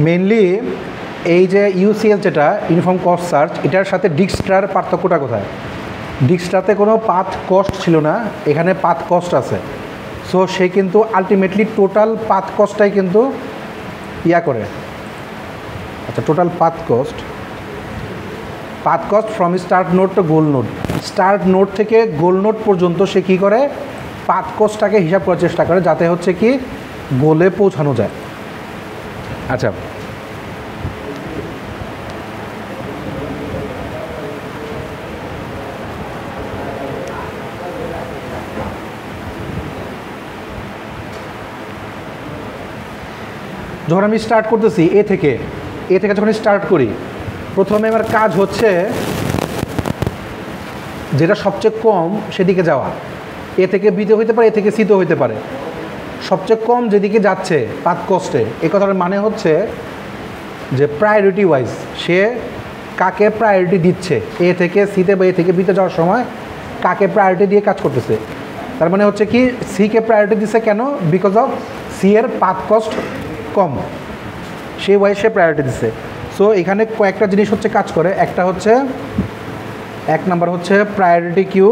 Mainly এই যে UCS যেটা ইউনিফর্ম কস্ট সার্চ, এটার সাথে ডিক্সট্রার পার্থক্যটা কোথায়? ডিক্সট্রাতে কোনো পাথ কস্ট ছিল না, এখানে পাথ কস্ট আছে। সো সে কিন্তু আলটিমেটলি টোটাল পাথ কস্টটাই কিন্তু করে। আচ্ছা, total path cost from start node to goal node, start node থেকে গোল নোড পর্যন্ত সে কী করে, পাথ কস্টটাকে হিসাব করার চেষ্টা করে যাতে হচ্ছে কি গোলে পৌঁছানো যায়। আচ্ছা, যখন আমি স্টার্ট করতেছি এ থেকে যখন স্টার্ট করি, প্রথমে আমার কাজ হচ্ছে যেটা সবচেয়ে কম সেদিকে যাওয়া। এ থেকে বিতে হইতে পারে, এ থেকে সিতে হইতে পারে। সবচেয়ে কম যেদিকে যাচ্ছে পাথ কস্টে, এই কথাটার মানে হচ্ছে যে প্রায়োরিটি ওয়াইজ সে কাকে প্রায়োরিটি দিচ্ছে, এ থেকে সিতে বা এ থেকে বিতে যাওয়ার সময় কাকে প্রায়োরিটি দিয়ে কাজ করতেছে। তার মানে হচ্ছে কি সিকে প্রায়োরিটি দিচ্ছে কেন? বিকজ অফ সি এর পাথ কস্ট কম, সেই ওয়াইজ সে প্রায়োরিটি দিচ্ছে। সো এখানে কয়েকটা জিনিস হচ্ছে কাজ করে। একটা হচ্ছে, এক নাম্বার হচ্ছে প্রায়োরিটি কিউ,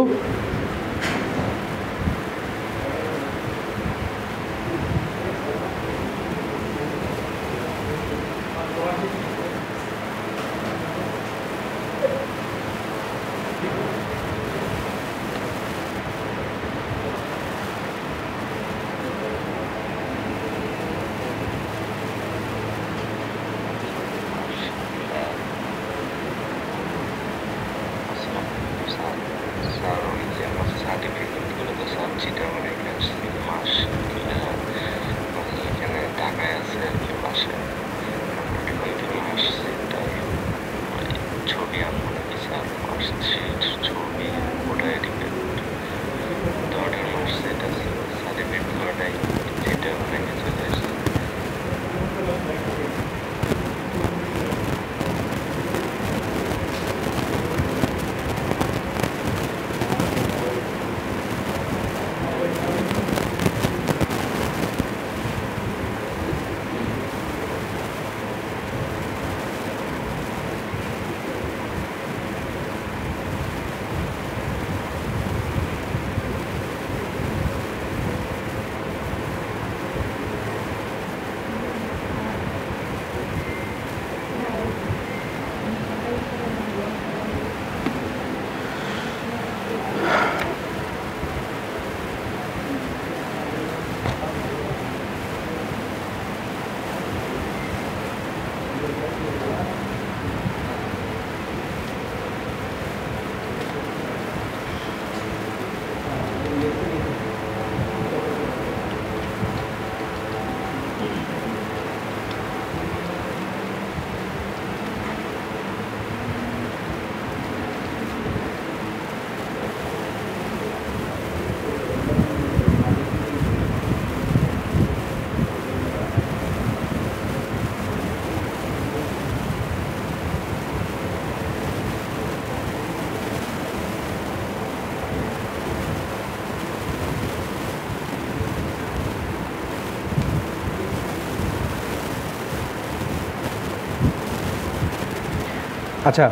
আচ্ছা,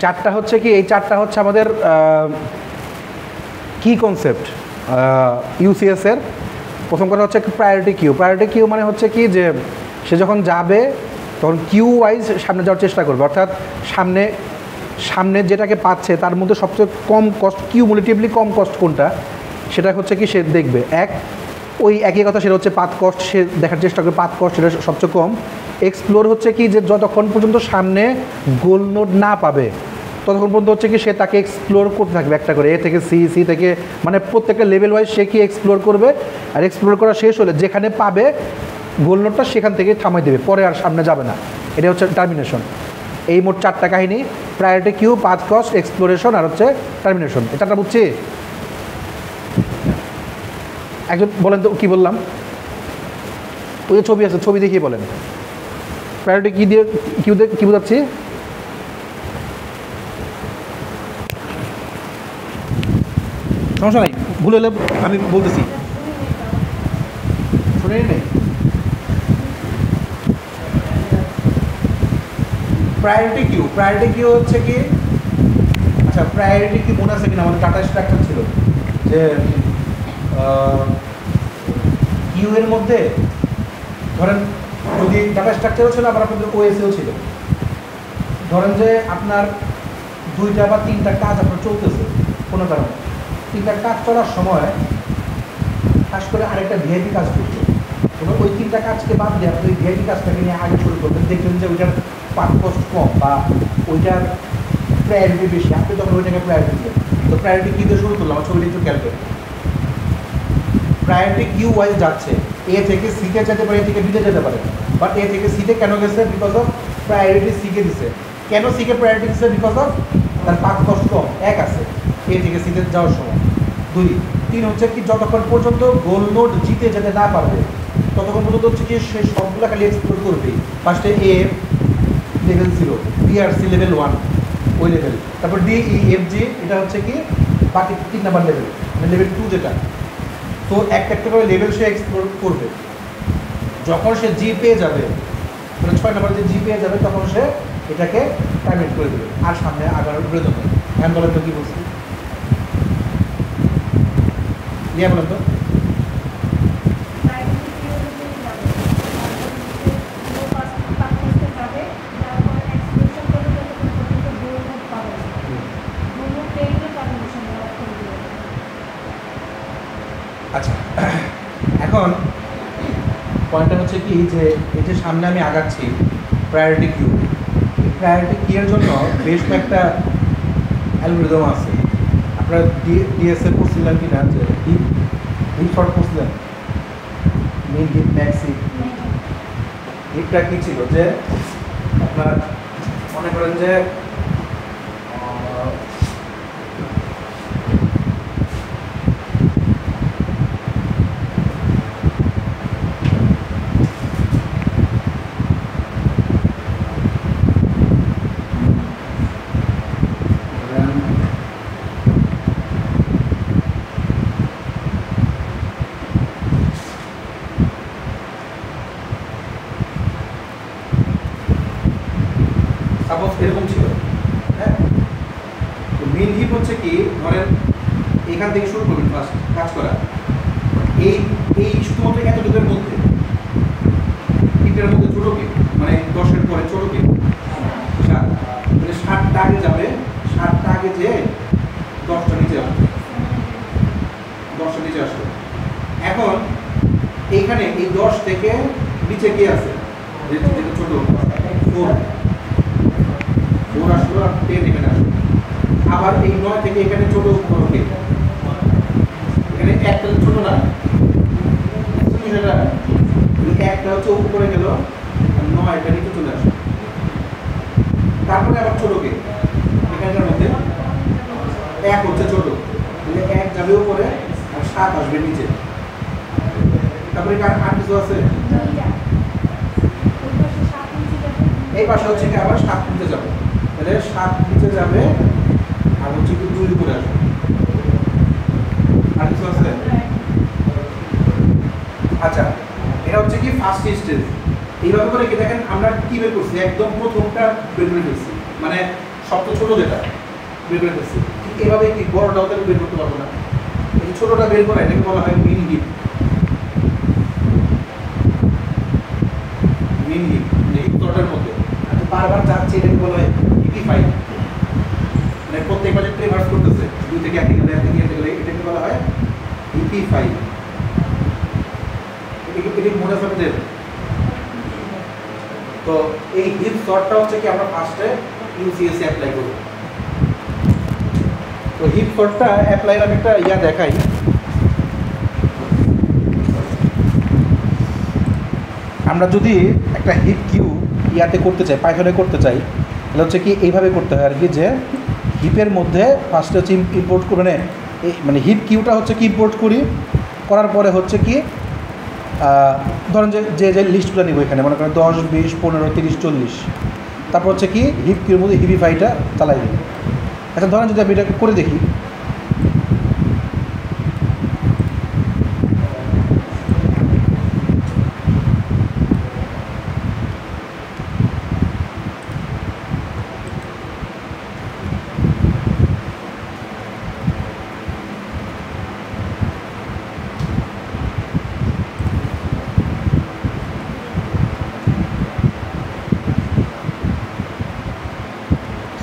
চারটা হচ্ছে কি, এই চারটা হচ্ছে আমাদের কি কনসেপ্ট ইউসিএসের। প্রথম কথা হচ্ছে প্রায়োরিটি কিউ। প্রায়োরিটি কিউ মানে হচ্ছে কি যে সে যখন যাবে তখন কিউ ওয়াইজ সামনে যাওয়ার চেষ্টা করবে, অর্থাৎ সামনে যেটাকে পাচ্ছে তার মধ্যে সবচেয়ে কম কস্ট, কিউমুলেটিভলি কম কস্ট কোনটা সেটা হচ্ছে কি সে দেখবে। ওই একই কথা, সেটা হচ্ছে পাথ কস্ট, সে দেখার চেষ্টা করবে পাথ কস্ট সেটা সবচেয়ে কম। এক্সপ্লোর হচ্ছে কি যে যতক্ষণ পর্যন্ত সামনে গোল নোড না পাবে ততক্ষণ পর্যন্ত হচ্ছে কি সে তাকে এক্সপ্লোর করতে থাকবে একটা করে, এ থেকে সি থেকে, মানে প্রত্যেকটা লেভেল ওয়াইজ সে কি এক্সপ্লোর করবে। আর এক্সপ্লোর করা শেষ হলে যেখানে পাবে গোল নোডটা সেখান থেকে থামাই দেবে, পরে আর সামনে যাবে না। এটা হচ্ছে টার্মিনেশন। এই মোট চারটা কাহিনী: priority queue, path cost, exploration আর হচ্ছে টার্মিনেশন। এটা বুঝছি? একজন বলেন তো কী বললাম? ওই যে ছবি আছে, ছবি দেখিয়ে বলেন প্রায়োরিটি কী দিয়ে কী বোঝাচ্ছি। সমস্যা নাই, ভুল হলে আমি বলতেছি, শুনে নেই। প্রায়োরিটি কিউ হচ্ছে কি, আচ্ছা প্রায়োরিটি কি মনে আছে কিনা, আমাদের ডাটা স্ট্রাকচার ছিল যে কিউ এর মধ্যে ধরেন যদি ডাটা স্ট্রাকচারও ছিল আবার আপনাদের ওএসএও ছিল, ধরেন যে আপনার 2টা বা 3টা কাজ আপনার চলতেছে কোনো কারণে, 3টা কাজ চলার সময় খাস করে আরেকটা ভিআইপি কাজ করছে, এবং ওই 3টা কাজকে বাদ দিয়ে আপনি ওই ভিআইপি কাজটাকে নিয়ে আগে শুরু করবেন, দেখবেন যে ওইটার পার্ট কস্ট কম বা ওইটার প্রায়োরিটি বেশি, আপনি তখন ওইটাকে প্রায়োরিটি দেবেন। তো প্রায়োরিটি কিউ দিয়ে শুরু করলাম, আমার ছবিটা একটু ক্যালকুলেট, প্রায়োরিটি কিউ ওয়াইজ যাচ্ছে, এ থেকে সিতে যেতে পারে, এ থেকে বিতে যেতে পারে, বাট এ থেকে সিতে কেন গেছে, বিকজ অফ প্রায়োরিটি সিকে দিছে। কেন সিকে প্রায়োরিটি দিচ্ছে, বিকজ অফ তার পাক কষ্ট কম, 1 আছে এ থেকে সিতে যাওয়ার সময়। 2, 3 হচ্ছে কি যতক্ষণ পর্যন্ত গোল নোড জিতে যেতে না পারবে ততক্ষণ পর্যন্ত হচ্ছে কি সে সবগুলো খালি এক্সপ্লোর করবে। ফার্স্টে এ লেভেল 0, বি আর সি লেভেল 1 ওই লেভেল, তারপর ডি ই এফ জি এটা হচ্ছে কি বাকি 3 নাম্বার লেভেল, মানে লেভেল 2 যেটা। তো একটা একটা করে লেভেল সে এক্সপ্লোর করবে, যখন সে জি পেয়ে যাবে মানে 6 নাম্বার যে জি পেয়ে যাবে তখন সে এটাকে টার্মিনেট করে দেবে আর সামনে আগানোর প্রয়োজন নেই। এখন বলেন তো কী বলছি, নিয়ে বলেন তো। আচ্ছা এখন পয়েন্টটা হচ্ছে কি যে এই যে সামনে আমি আগাচ্ছি প্রায়োরিটি কিউ, প্রায়োরিটি কিউর জন্য বেশ কয়েকটা অ্যালগরিদম আছে। আপনারা ডিএসএ পড়ছিলেন কি না, যে হিপ শর্ট পড়ছিলেন, মিন হিপ ম্যাক্সি হিপটা কী ছিল, যে আপনার মনে করেন যে সাপোজ এরকম ছিল, হ্যাঁ, তো মেন হিপ হচ্ছে কি ধরেন এখান থেকে শুরু করবেন ফার্স্ট কাজ করা, এই এই শুধুমাত্র এতটুকুর মধ্যে হিপের মধ্যে ছোটো কি মানে 10-এর পরে ছোটো কি 7, মানে 7টা আগে যাবে, 7টা আগে যে 10টা নিচে আসবে, 10টা নিচে আসবে। এখন এইখানে এই 10 থেকে নিচে কি আছে, যেটা ছোটো 4 আসলো আর 10 এখানে আসলো, আবার এই 9 থেকে এখানে ছোট বড় কে, এখানে একটা ছোট না, একটা হচ্ছে উপরে গেল আর 9টা নিচে চলে আসলো, তারপরে আবার ছোট কে এখানটার মধ্যে 1 হচ্ছে ছোট, তাহলে 1 যাবে উপরে আর 7 আসবে নিচে, তারপরে আর কিছু আছে, এই পাশে হচ্ছে কি আবার 7 নিচে যাবে, তাহলে 7 নিচে যাবে আর হচ্ছে কি 2 উপরে আসবে, আর কিছু আছে। আচ্ছা এটা হচ্ছে কি ফার্স্ট স্টেজ। এইভাবে করে কি দেখেন আমরা কি বের করছি, একদম প্রথমটা বের করে ফেলছি, মানে সবচেয়ে ছোট যেটা বের করে ফেলছি, ঠিক এভাবে কি বড়টাও তাহলে বের করতে পারবো না, এই ছোটটা বের করা এটাকে বলা হয় মিন হিপ। মিন হিপ হিপ তরটার মধ্যে বারবার যাচ্ছে এটাকে বলা হয় হিপিফাই, মানে প্রত্যেকবার যে ট্রেভার্স করতেছে 2 থেকে 1 থেকে 1 থেকে 1 থেকে এটাকে বলা হয় হিপিফাই। এটি মনে রাখতে, তো এই হিপ শর্টটা হচ্ছে কি আমরা ফার্স্টে ইউসিএসে অ্যাপ্লাই করব। তো হিপ শর্টটা অ্যাপ্লাইয়ের আমি একটা দেখাই, আমরা যদি একটা হিপ কিউ করতে চাই, পাইথনে করতে চাই, তাহলে হচ্ছে কি এইভাবে করতে হয় আর কি, যে হিপের মধ্যে ফার্স্টে হচ্ছে ইম্পোর্ট করে মানে হিপ কিউটা হচ্ছে কি ইম্পোর্ট করার পরে হচ্ছে কি ধরেন যে যে লিস্টগুলো নিব এখানে মনে করেন 10, 20, 15, 30, 40, তারপর হচ্ছে কি হিপ কিউর মধ্যে হিপিফাইটা চালাই দিই। আচ্ছা ধরেন যদি আমি এটা করে দেখি,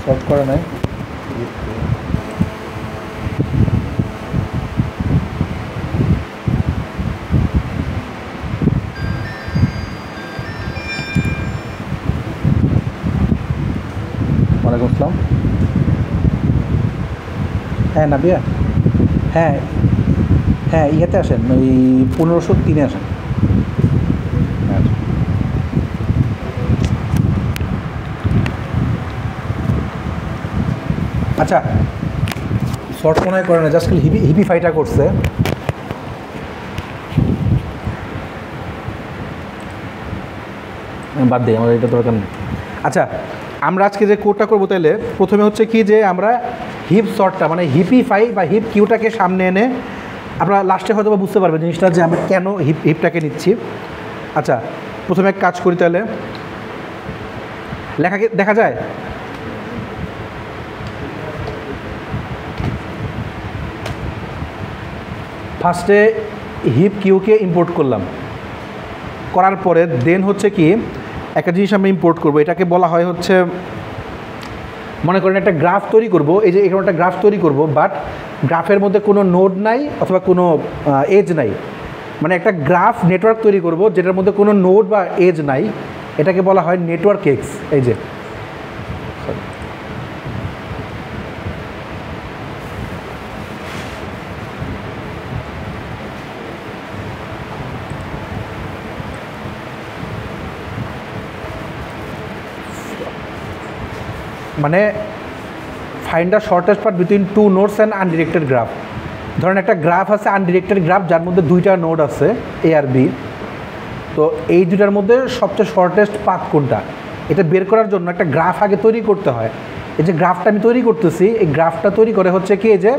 সর্ট করে নাই। ওয়ালাইকুম আসসালাম। হ্যাঁ নাবিয়া, হ্যাঁ হ্যাঁ ইয়েতে আসেন, ওই 1503-এ আসেন। আচ্ছা শর্ট মনে হয় করে না, জাস্ট হিপিফাইটা করছে। বাদ দিই, আমাদের এটা দরকার নেই। আচ্ছা আমরা আজকে যে কোডটা করবো, তাহলে প্রথমে হচ্ছে কি যে আমরা হিপ শর্টটা মানে হিপিফাই বা হিপ কিউটাকে সামনে এনে, আপনারা লাস্টে হয়তো বা বুঝতে পারবেন জিনিসটা যে আমরা কেন হিপটাকে নিচ্ছি। আচ্ছা প্রথমে এক কাজ করি, তাহলে লেখাকে দেখা যায়। ফার্স্টে হিপ কিউকে ইম্পোর্ট করলাম, করার পরে দেন হচ্ছে কি একটা জিনিস আমরা ইম্পোর্ট করবো, এটাকে বলা হয় হচ্ছে, মনে করেন একটা গ্রাফ তৈরি করব, এই যে এখানে একটা গ্রাফ তৈরি করব, বাট গ্রাফের মধ্যে কোনো নোড নাই অথবা কোনো এজ নাই, মানে একটা গ্রাফ নেটওয়ার্ক তৈরি করব যেটার মধ্যে কোনো নোড বা এজ নাই, এটাকে বলা হয় নেটওয়ার্ক এক্স। এই যে মানে find the shortest path between two nodes and undirected graph. ধরেন একটা গ্রাফ আছে আনডিরেক্টেড গ্রাফ, যার মধ্যে দুইটা নোড আছে এ আর বি, তো এই দুটার মধ্যে সবচেয়ে শর্টেস্ট পাথ কোনটা, এটা বের করার জন্য একটা গ্রাফ আগে তৈরি করতে হয়। এই যে গ্রাফটা আমি তৈরি করতেছি, এই গ্রাফটা তৈরি করে হচ্ছে কি এই যে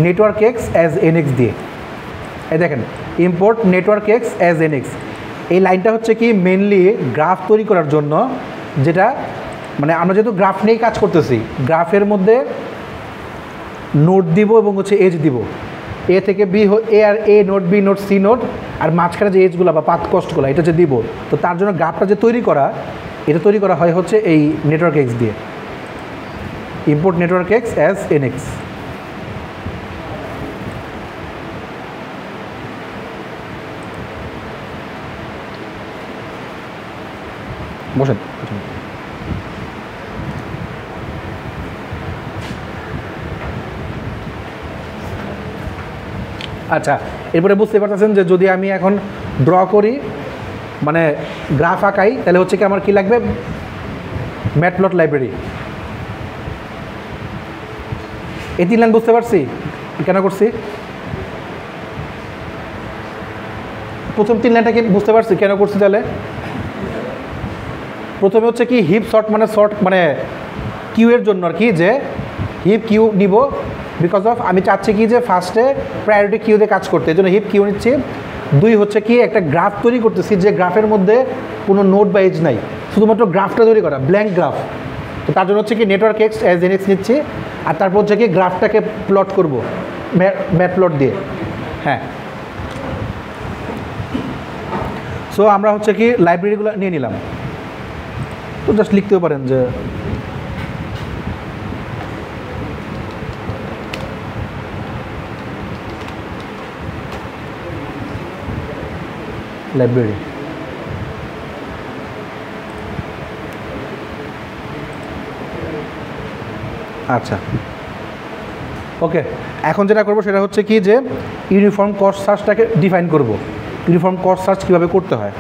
network x as an x দিয়ে, এই দেখেন import network x as an x. এই লাইনটা হচ্ছে কি মেনলি গ্রাফ তৈরি করার জন্য, যেটা মানে আমরা যেহেতু গ্রাফ নিয়েই কাজ করতেছি, গ্রাফের মধ্যে নোড দিব এবং হচ্ছে এজ দিব, এ থেকে বি, এ আর A node, B node, C node, আর মাঝখানে যে এজগুলো বা পাথ কস্টগুলো এটা যে দিব, তো তার জন্য গ্রাফটা যে তৈরি করা, এটা তৈরি করা হয় হচ্ছে এই নেটওয়ার্ক এক্স দিয়ে। Import network x as an x. বসেন। আচ্ছা এরপরে বুঝতে পারতেছেন যে যদি আমি এখন ড্র করি মানে গ্রাফ আঁকাই, তাহলে হচ্ছে কি আমার কি লাগবে, ম্যাটপ্লট লাইব্রেরি। এই 3 লাইন বুঝতে পারছি কেন করছি, প্রথম 3 লাইনটা কি বুঝতে পারছি কেন করছি। তাহলে প্রথমে হচ্ছে কি হিপ শর্ট মানে শর্ট মানে কিউ এর জন্য আর কি, যে হিপ কিউ নিব বিকজ অফ আমি চাচ্ছি কি যে ফার্স্টে প্রায়োরিটি কিউতে কাজ করতে, এই জন্য হিপ কিউ নিচ্ছি। 2 হচ্ছে কি একটা গ্রাফ তৈরি করতেছি, যে গ্রাফের মধ্যে কোনো নোড বা এজ নাই, শুধুমাত্র গ্রাফটা তৈরি করা, ব্ল্যাঙ্ক গ্রাফ। তো তার জন্য হচ্ছে কি network x as an x নিচ্ছি, আর তারপর হচ্ছে কি গ্রাফটাকে প্লট করব ম্যাট প্লট দিয়ে। হ্যাঁ সো আমরা হচ্ছে কি লাইব্রেরিগুলো নিয়ে নিলাম, তো জাস্ট লিখতেও পারেন যে লাইব্রেরি। আচ্ছা ওকে, এখন যেটা করবো সেটা হচ্ছে কি যে ইউনিফর্ম কস্ট সার্চটাকে ডিফাইন করব। ইউনিফর্ম কস্ট সার্চ কীভাবে করতে হয়,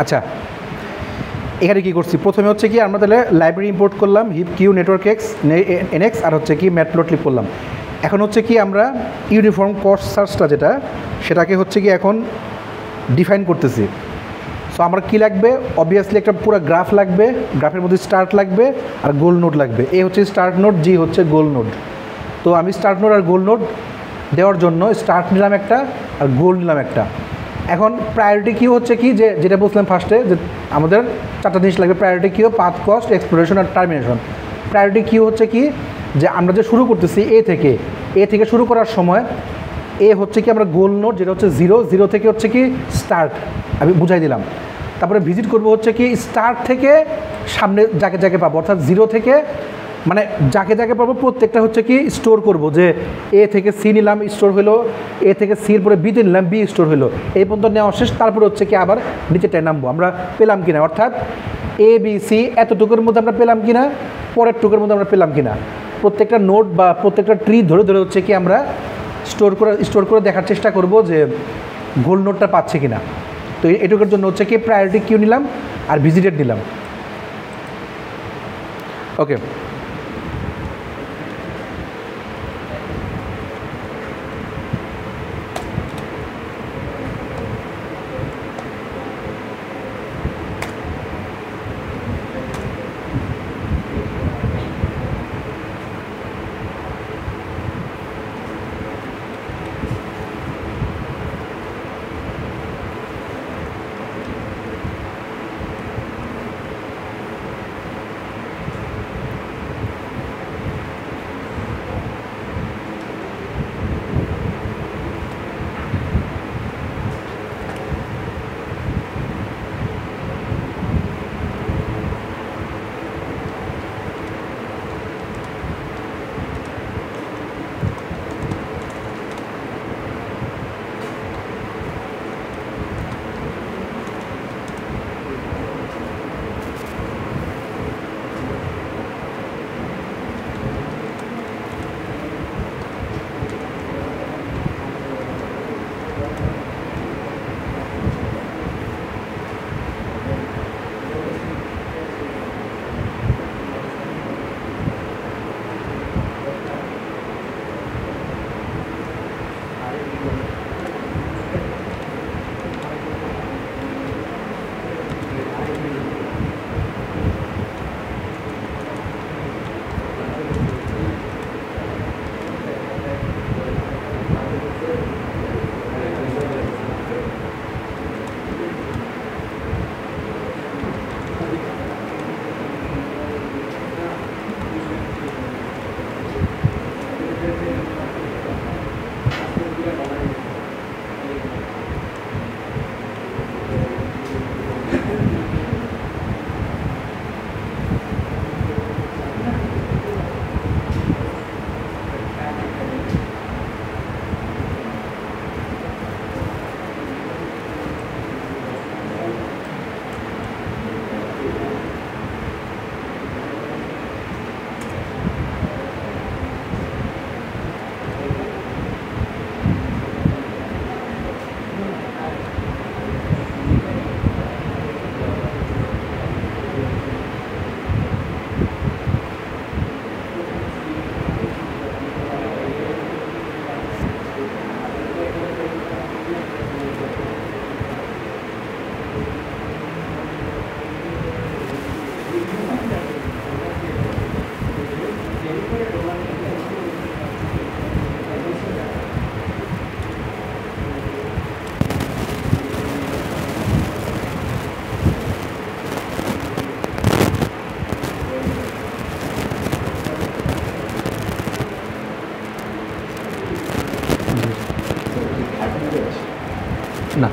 আচ্ছা, এখানে কী করছি, প্রথমে হচ্ছে কি আমরা তাহলে লাইব্রেরি ইম্পোর্ট করলাম, heap queue network X NX, আর হচ্ছে কি ম্যাটপ্লটলিব করলাম। এখন হচ্ছে কি আমরা ইউনিফর্ম কস্ট সার্চটা যেটা, সেটাকে হচ্ছে কি এখন ডিফাইন করতেছি। সো আমার কী লাগবে, অবভিয়াসলি একটা পুরো গ্রাফ লাগবে, গ্রাফের মধ্যে স্টার্ট লাগবে আর গোল নোড লাগবে। এ হচ্ছে স্টার্ট নোড, জি হচ্ছে গোল নোড। তো আমি স্টার্ট নোড আর গোল নোড দেওয়ার জন্য স্টার্ট নিলাম একটা আর গোল নিলাম একটা। এখন প্রায়োরিটি কিউ হচ্ছে কি, যে যেটা বলছিলাম ফার্স্টে, যে আমাদের চারটা জিনিস লাগবে, priority queue, path cost, exploration আর টার্মিনেশন। প্রায়োরিটি কিউ হচ্ছে কি, যে আমরা যে শুরু করতেছি এ থেকে শুরু করার সময় এ হচ্ছে কি আমরা গোল নোড, যেটা হচ্ছে জিরো থেকে হচ্ছে কি স্টার্ট, আমি বুঝাই দিলাম। তারপরে ভিজিট করব হচ্ছে কি স্টার্ট থেকে সামনে যাকে যাকে পাবো, অর্থাৎ জিরো থেকে মানে যাকে যাকে পাবো প্রত্যেকটা হচ্ছে কি স্টোর করব, যে এ থেকে সি নিলাম স্টোর হলো, এ থেকে সির পরে বিতে নিলাম বি স্টোর হলো, এই পর্যন্ত নেওয়া শেষ। তারপরে হচ্ছে কি আবার নিচেটায় নামবো, আমরা পেলাম কিনা, অর্থাৎ এ বি সি এতটুকুর মধ্যে আমরা পেলাম কিনা, পরের টুকুর মধ্যে আমরা পেলাম কিনা, প্রত্যেকটা নোড বা প্রত্যেকটা ট্রি ধরে ধরে হচ্ছে কি আমরা স্টোর করে দেখার চেষ্টা করব যে গোল নোডটা পাচ্ছে কিনা। তো এটুকুর জন্য হচ্ছে কি প্রায়োরিটি কিউ নিলাম আর ভিজিটেড নিলাম। ওকে, না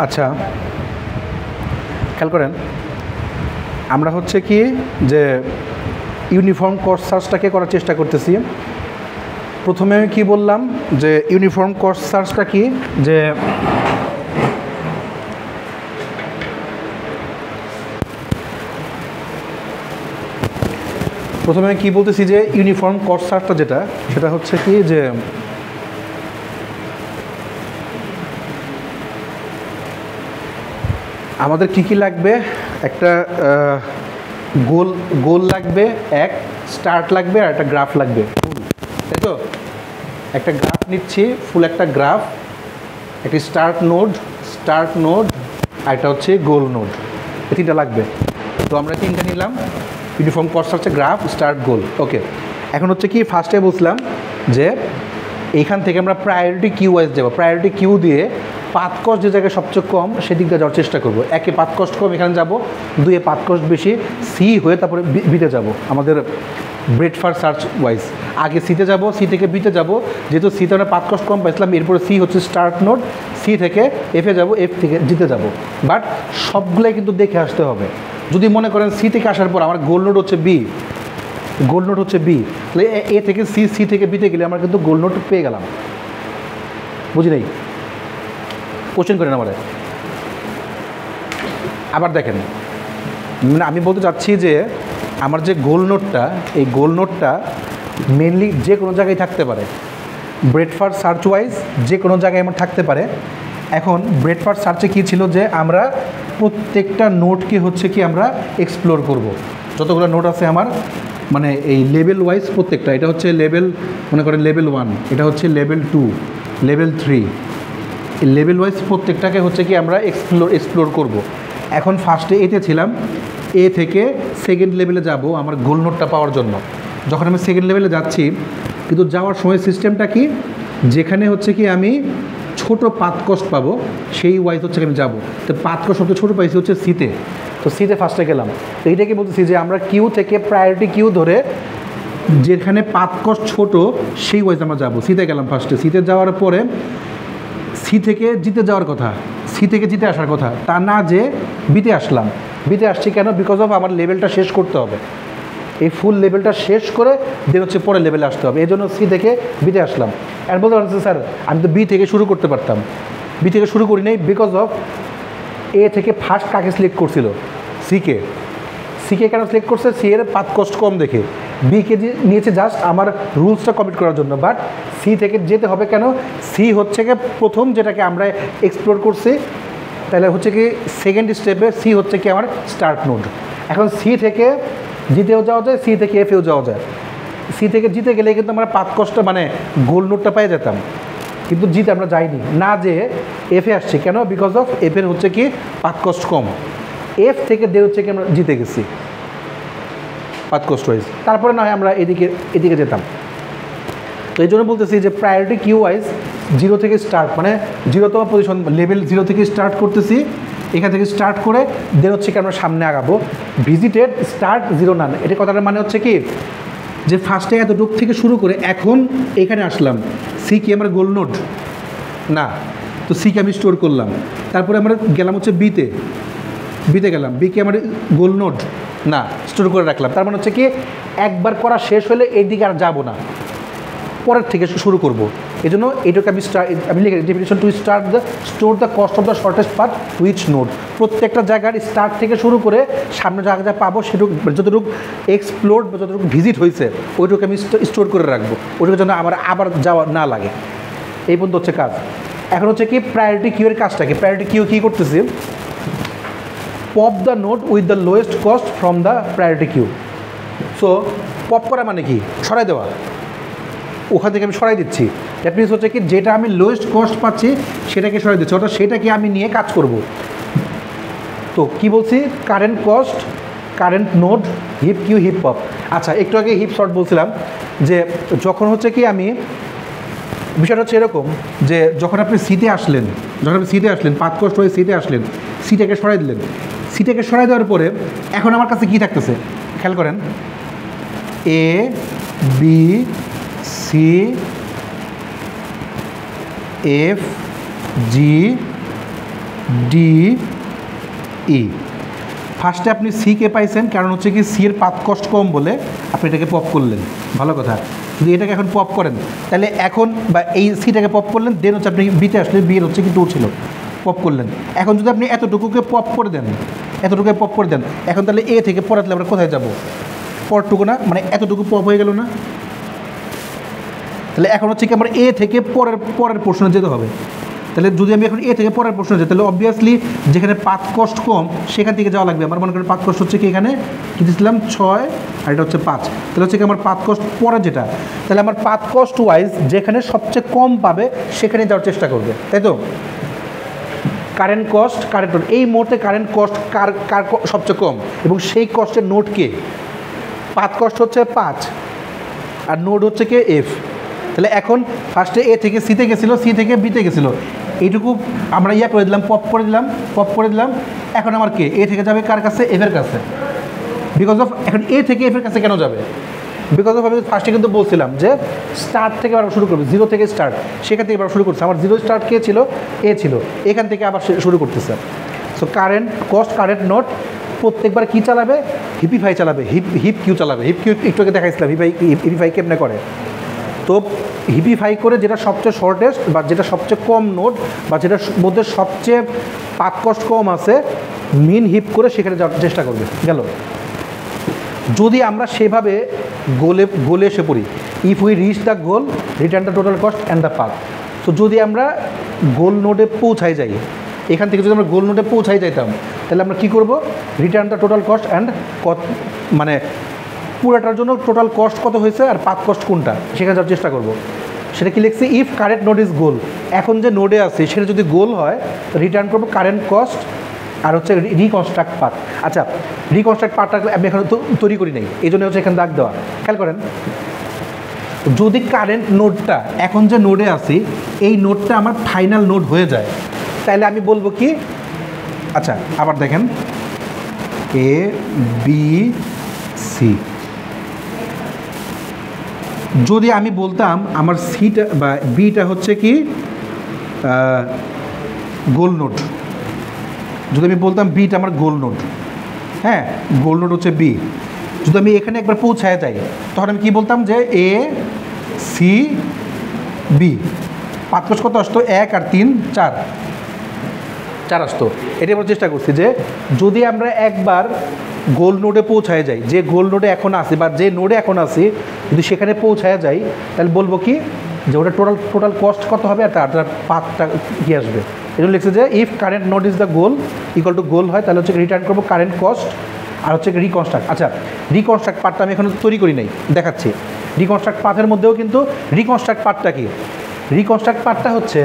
আচ্ছা খেয়াল করেন, আমরা হচ্ছে কি যে ইউনিফর্ম কস্ট সার্চটাকে করার চেষ্টা করতেছি। প্রথমে আমি কী বললাম যে ইউনিফর্ম কস্ট সার্চটা কি, যে প্রথমে আমি কী বলতেছি যে ইউনিফর্ম কস্ট সার্চটা যেটা, সেটা হচ্ছে কি যে আমাদের কী কী লাগবে, একটা গোল লাগবে, এক স্টার্ট লাগবে, আর একটা গ্রাফ লাগবে, তাই তো? একটা গ্রাফ নিচ্ছি, ফুল একটা গ্রাফ, একটি স্টার্ট নোড, আর একটা হচ্ছে গোল নোড, এই তিনটা লাগবে। তো আমরা তিনটা নিলাম, ইউনিফর্ম কস্ট হচ্ছে গ্রাফ, স্টার্ট, গোল। ওকে, এখন হচ্ছে কি ফার্স্টে বুঝলাম যে এইখান থেকে আমরা প্রায়োরিটি কিউ ওয়াইজ যাবো। প্রায়োরিটি কিউ দিয়ে পাথ কস্ট যে জায়গায় সবচেয়ে কম সেদিকটা যাওয়ার চেষ্টা করবো। একে পাথ কস্ট কম এখানে যাব, দুয়ে পাথ কস্ট বেশি, সি হয়ে তারপরে বিতে যাব। আমাদের ব্রেড ফার সার্চ ওয়াইজ আগে সিতে যাব, সি থেকে বিতে যাব। যেহেতু সিতে আমরা পাথ কস্ট কম পাইছিলাম, এরপরে সি হচ্ছে স্টার্ট নোড, সি থেকে এফে যাব, এফ থেকে জিতে যাব। বাট সবগুলোই কিন্তু দেখে আসতে হবে। যদি মনে করেন সি থেকে আসার পর আমার গোল নোড হচ্ছে বি, তাহলে এ থেকে সি থেকে বিতে গেলে আমরা কিন্তু গোল নোড পেয়ে গেলাম। বুঝি নাই? কোশ্চেন করেন আমাদের। আবার দেখেন, মানে আমি বলতে চাচ্ছি যে আমার যে গোল নোডটা, এই গোল নোডটা মেনলি যে কোনো জায়গায় থাকতে পারে। ব্রেড ফার সার্চ ওয়াইজ যে কোনো জায়গায় আমার থাকতে পারে। এখন ব্রেড ফার সার্চে কী ছিল যে আমরা প্রত্যেকটা নোডকে হচ্ছে কি আমরা এক্সপ্লোর করব। যতগুলো নোড আছে আমার, মানে এই লেভেল ওয়াইজ প্রত্যেকটা, এটা হচ্ছে লেভেল, মনে করেন লেভেল 1, এটা হচ্ছে লেভেল 2, লেভেল 3, এই লেভেল ওয়াইজ প্রত্যেকটাকে হচ্ছে কি আমরা এক্সপ্লোর করব। এখন ফার্স্টে এতে ছিলাম, এ থেকে সেকেন্ড লেভেলে যাব আমার গোল নোডটা পাওয়ার জন্য। যখন আমি সেকেন্ড লেভেলে যাচ্ছি, কিন্তু যাওয়ার সময় সিস্টেমটা কি, যেখানে হচ্ছে কি আমি ছোট পাথ কস্ট পাবো সেই ওয়াইজ হচ্ছে আমি যাব। তো পাথ কস্ট সবচেয়ে ছোটো পাইছি হচ্ছে সিতে, তো সিতে ফার্স্টে গেলাম। তো এইটাকে বলতেছি যে আমরা কিউ থেকে প্রায়োরিটি কিউ ধরে যেখানে পাথ কস্ট ছোটো সেই ওয়াইজ আমরা যাবো। সিতে গেলাম ফার্স্টে, সিতে যাওয়ার পরে সি থেকে জিতে যাওয়ার কথা, সি থেকে জিতে আসার কথা, তা না যে বিতে আসলাম। বিতে আসছি কেন? বিকজ অফ আমার লেভেলটা শেষ করতে হবে। এই ফুল লেভেলটা শেষ করে দেন হচ্ছে পরের লেভেলে আসতে হবে। এই জন্য সি থেকে বিতে আসলাম। আর বলতে পারছি স্যার আমি তো বি থেকে শুরু করতে পারতাম, বি থেকে শুরু করি নাই, বিকজ অফ এ থেকে ফার্স্ট কাকে সিলেক্ট করছিল? সিকে। সিকে কেন সিলেক্ট করছে? সি এর পাথ কস্ট কম দেখে। বিকে নিয়েছে জাস্ট আমার রুলসটা কমপ্লিট করার জন্য। বাট সি থেকে যেতে হবে কেন? সি হচ্ছে কি প্রথম যেটাকে আমরা এক্সপ্লোর করছি, তাহলে হচ্ছে কি সেকেন্ড স্টেপে সি হচ্ছে কি আমার স্টার্ট নোড। এখন সি থেকে জিতেও যাওয়া যায়, সি থেকে এফেও যাওয়া যায়। সি থেকে জিতে গেলে কিন্তু আমরা পাথ কস্টটা মানে গোল নোডটা পেয়ে যেতাম, কিন্তু জিতে আমরা যাইনি, না যে এফে আসছি কেন? বিকজ অফ এফের হচ্ছে কি পাথ কস্ট কম। এফ থেকে দে হচ্ছে কি আমরা জিতে গেছি পাথ কস্ট ওয়াইজ। তারপরে না হয় আমরা এদিকে যেতাম। তো এই জন্য বলতেছি যে প্রায়োরিটি কিউ ওয়াইজ 0 থেকে স্টার্ট, মানে 0তম পজিশন, লেভেল 0 থেকে স্টার্ট করতেছি। এখান থেকে স্টার্ট করে দেন হচ্ছে কি আমরা সামনে আগাবো। ভিজিটেড স্টার্ট 0 নান, এটা কথাটার মানে হচ্ছে কি যে ফার্স্টে এতটুক থেকে শুরু করে এখন এখানে আসলাম। সি কি আমার গোল নোড না, তো সিকে আমি স্টোর করলাম। তারপরে আমরা গেলাম হচ্ছে বিতে গেলাম, বিকে আমার গোল নোড না, স্টোর করে রাখলাম। তার মানে হচ্ছে কি একবার করা শেষ হলে এই দিকে আর যাবো না, পরের থেকে শুরু করব। এই জন্য এইটাকে আমি লিখে definition two store the cost of the shortest path which node. প্রত্যেকটা জায়গার স্টার্ট থেকে শুরু করে সামনে যা যা পাবো সেটুকু, যতটুকু এক্সপ্লোর বা যতটুকু ভিজিট হয়েছে ওইটুকু আমি স্টোর করে রাখবো, ওইটুকুর জন্য আবার যাওয়া না লাগে। এই পর্যন্ত হচ্ছে কাজ। এখন হচ্ছে কি প্রায়োরিটি কিউয়ের কাজটা কি? প্রায়োরিটি কিউ কী করতেছি? Pop the node with the lowest cost from the priority queue. So pop করা মানে কি? সরাই দেওয়া। ওখান থেকে আমি সরাই দিচ্ছি। দ্যাট মিনস হচ্ছে কি যেটা আমি লোয়েস্ট কস্ট পাচ্ছি সেটাকে সরাই দিচ্ছি, অর্থাৎ সেটাকে আমি নিয়ে কাজ করব। তো কি বলছি? Current cost, current node, heap queue, heap pop. আচ্ছা, একটু আগে হিপ শর্ট বলছিলাম যে যখন হচ্ছে কি আমি, বিষয়টা হচ্ছে এরকম যে যখন আপনি সিতে আসলেন, পাথ কস্ট হয়ে সিতে আসলেন, সিটাকে সরাই দিলেন। সিটাকে সরাই দেওয়ার পরে এখন আমার কাছে কী থাকতেছে খেয়াল করেন, A B C F G D E. ফার্স্টে আপনি সি কে পাইছেন, কারণ হচ্ছে কি সি এর পাথ কস্ট কম বলে আপনি এটাকে পপ করলেন, ভালো কথা। যদি এটাকে এখন পপ করেন তাহলে এখন, বা এই সিটাকে পপ করলেন, দেন হচ্ছে আপনি বিতে আসলে বি এর হচ্ছে কি 2 ছিল, পপ করলেন। এখন যদি আপনি এতটুকুকে পপ করে দেন, এতটুকুকে পপ করে দেন, এখন তাহলে এ থেকে পরে তাহলে আমরা কোথায় যাব? পরটুকু না, মানে এতটুকু পপ হয়ে গেল না? তাহলে এখন হচ্ছে কি আমার এ থেকে পরের পোর্শনে যেতে হবে। তাহলে যদি আমি এখন এ থেকে পরের প্রশ্ন যাই, তাহলে অবভিয়াসলি যেখানে পাথ কস্ট কম সেখান থেকে যাওয়া লাগবে। আমার মনে করেন পাথ কস্ট হচ্ছে কি এখানে কী দিয়েছিলাম 6 আর এটা হচ্ছে 5, তাহলে হচ্ছে কি আমার পাথ কস্ট পরে যেটা, তাহলে আমার পাথ কস্ট ওয়াইজ যেখানে সবচেয়ে কম পাবে সেখানে যাওয়ার চেষ্টা করবে, তাই তো? কারেন্ট কস্ট, কারেন্ট নোট, এই মুহূর্তে কারেন্ট কস্ট কার সবচেয়ে কম এবং সেই কস্টের নোট কে? পাথ কস্ট হচ্ছে 5 আর নোড হচ্ছে কি এফ। তাহলে এখন ফার্স্টে এ থেকে সিতে গেছিলো, সি থেকে বিতে গেছিলো, এইটুকু আমরা ইয়া করে দিলাম, পপ করে দিলাম। এখন আমার কে এ থেকে যাবে কার কাছে? এফের কাছে। বিকজ অফ এখন এ থেকে এফের কাছে কেন যাবে? বিকজ অফ আমি ফার্স্টে কিন্তু বলছিলাম যে স্টার্ট থেকে আবার শুরু করবে, 0 থেকে স্টার্ট, সেখান থেকে আবার শুরু করছে। আমার 0 স্টার্ট কে ছিল? এ ছিল, এখান থেকে আবার শুরু করতেছে। So current cost, current note প্রত্যেকবার কী চালাবে? হিপিফাই চালাবে, হিপ কিউ চালাবে। হিপ কিউ একটু আগে দেখাইছিলাম হিপিফাই কেমনে করে। তো হিপিফাই করে যেটা সবচেয়ে শর্টেস্ট বা যেটা সবচেয়ে কম নোড বা যেটার মধ্যে সবচেয়ে পাথ কস্ট কম আছে, মিন হিপ করে সেখানে যাওয়ার চেষ্টা করবে। গেল। যদি আমরা সেভাবে গোলে এসে পড়ি, if we reach the goal return the total cost and the path. তো যদি আমরা গোল নোডে পৌঁছাই যাই, এখান থেকে যদি আমরা গোল নোডে পৌঁছাই যাইতাম, তাহলে আমরা কী করবো? Return the total cost and মানে পুরাটার জন্য টোটাল কস্ট কত হয়েছে আর পাথ কস্ট কোনটা সেখানে যাওয়ার চেষ্টা করব। সেটা কি লিখছি? ইফ কারেন্ট নোড ইজ গোল, এখন যে নোডে আছে সেটা যদি গোল হয় রিটার্ন করবো কারেন্ট কস্ট আর হচ্ছে রিকনস্ট্রাক্ট পাথ। আচ্ছা, রিকনস্ট্রাক্ট পাথটা আমি এখন তৈরি করি নাই, এই জন্য হচ্ছে এখানে দাগ দেওয়া। খেয়াল করেন, যদি কারেন্ট নোডটা এখন যে নোডে আছি এই নোডটা আমার ফাইনাল নোড হয়ে যায়, তাহলে আমি বলবো কি? আচ্ছা আবার দেখেন, এ বি সি। যদি আমি বলতাম আমার সিটা বা বিটা হচ্ছে কি গোল নোড, যদি আমি বলতাম বিটা আমার গোল নোড, হ্যাঁ গোল নোড হচ্ছে বি, যদি আমি এখানে একবার পৌঁছায় যাই তখন আমি কি বলতাম যে A C B. Path cost কত আসতো? 1 আর 3 4 আসতো। এটা আমরা চেষ্টা করছি যে যদি আমরা একবার গোল নোডে পৌঁছায় যাই, যে গোল নোডে এখন আসি বা যে নোডে এখন আসি, যদি সেখানে পৌঁছায় যাই তাহলে বলবো কি যে ওটা টোটাল কস্ট কত হবে আর তার পাথটা কী আসবে। এটা লিখছে যে if current node is the goal equal to goal হয়, তাহলে হচ্ছে রিটার্ন করবো কারেন্ট কস্ট আর হচ্ছে রিকনস্ট্রাক্ট। আচ্ছা, রিকনস্ট্রাক্ট পার্টটা আমি এখন তৈরি করি নাই, দেখাচ্ছি। রিকনস্ট্রাক্ট পাথের মধ্যেও কিন্তু রিকনস্ট্রাক্ট পার্টটা কি? রিকনস্ট্রাক্ট পার্টটা হচ্ছে,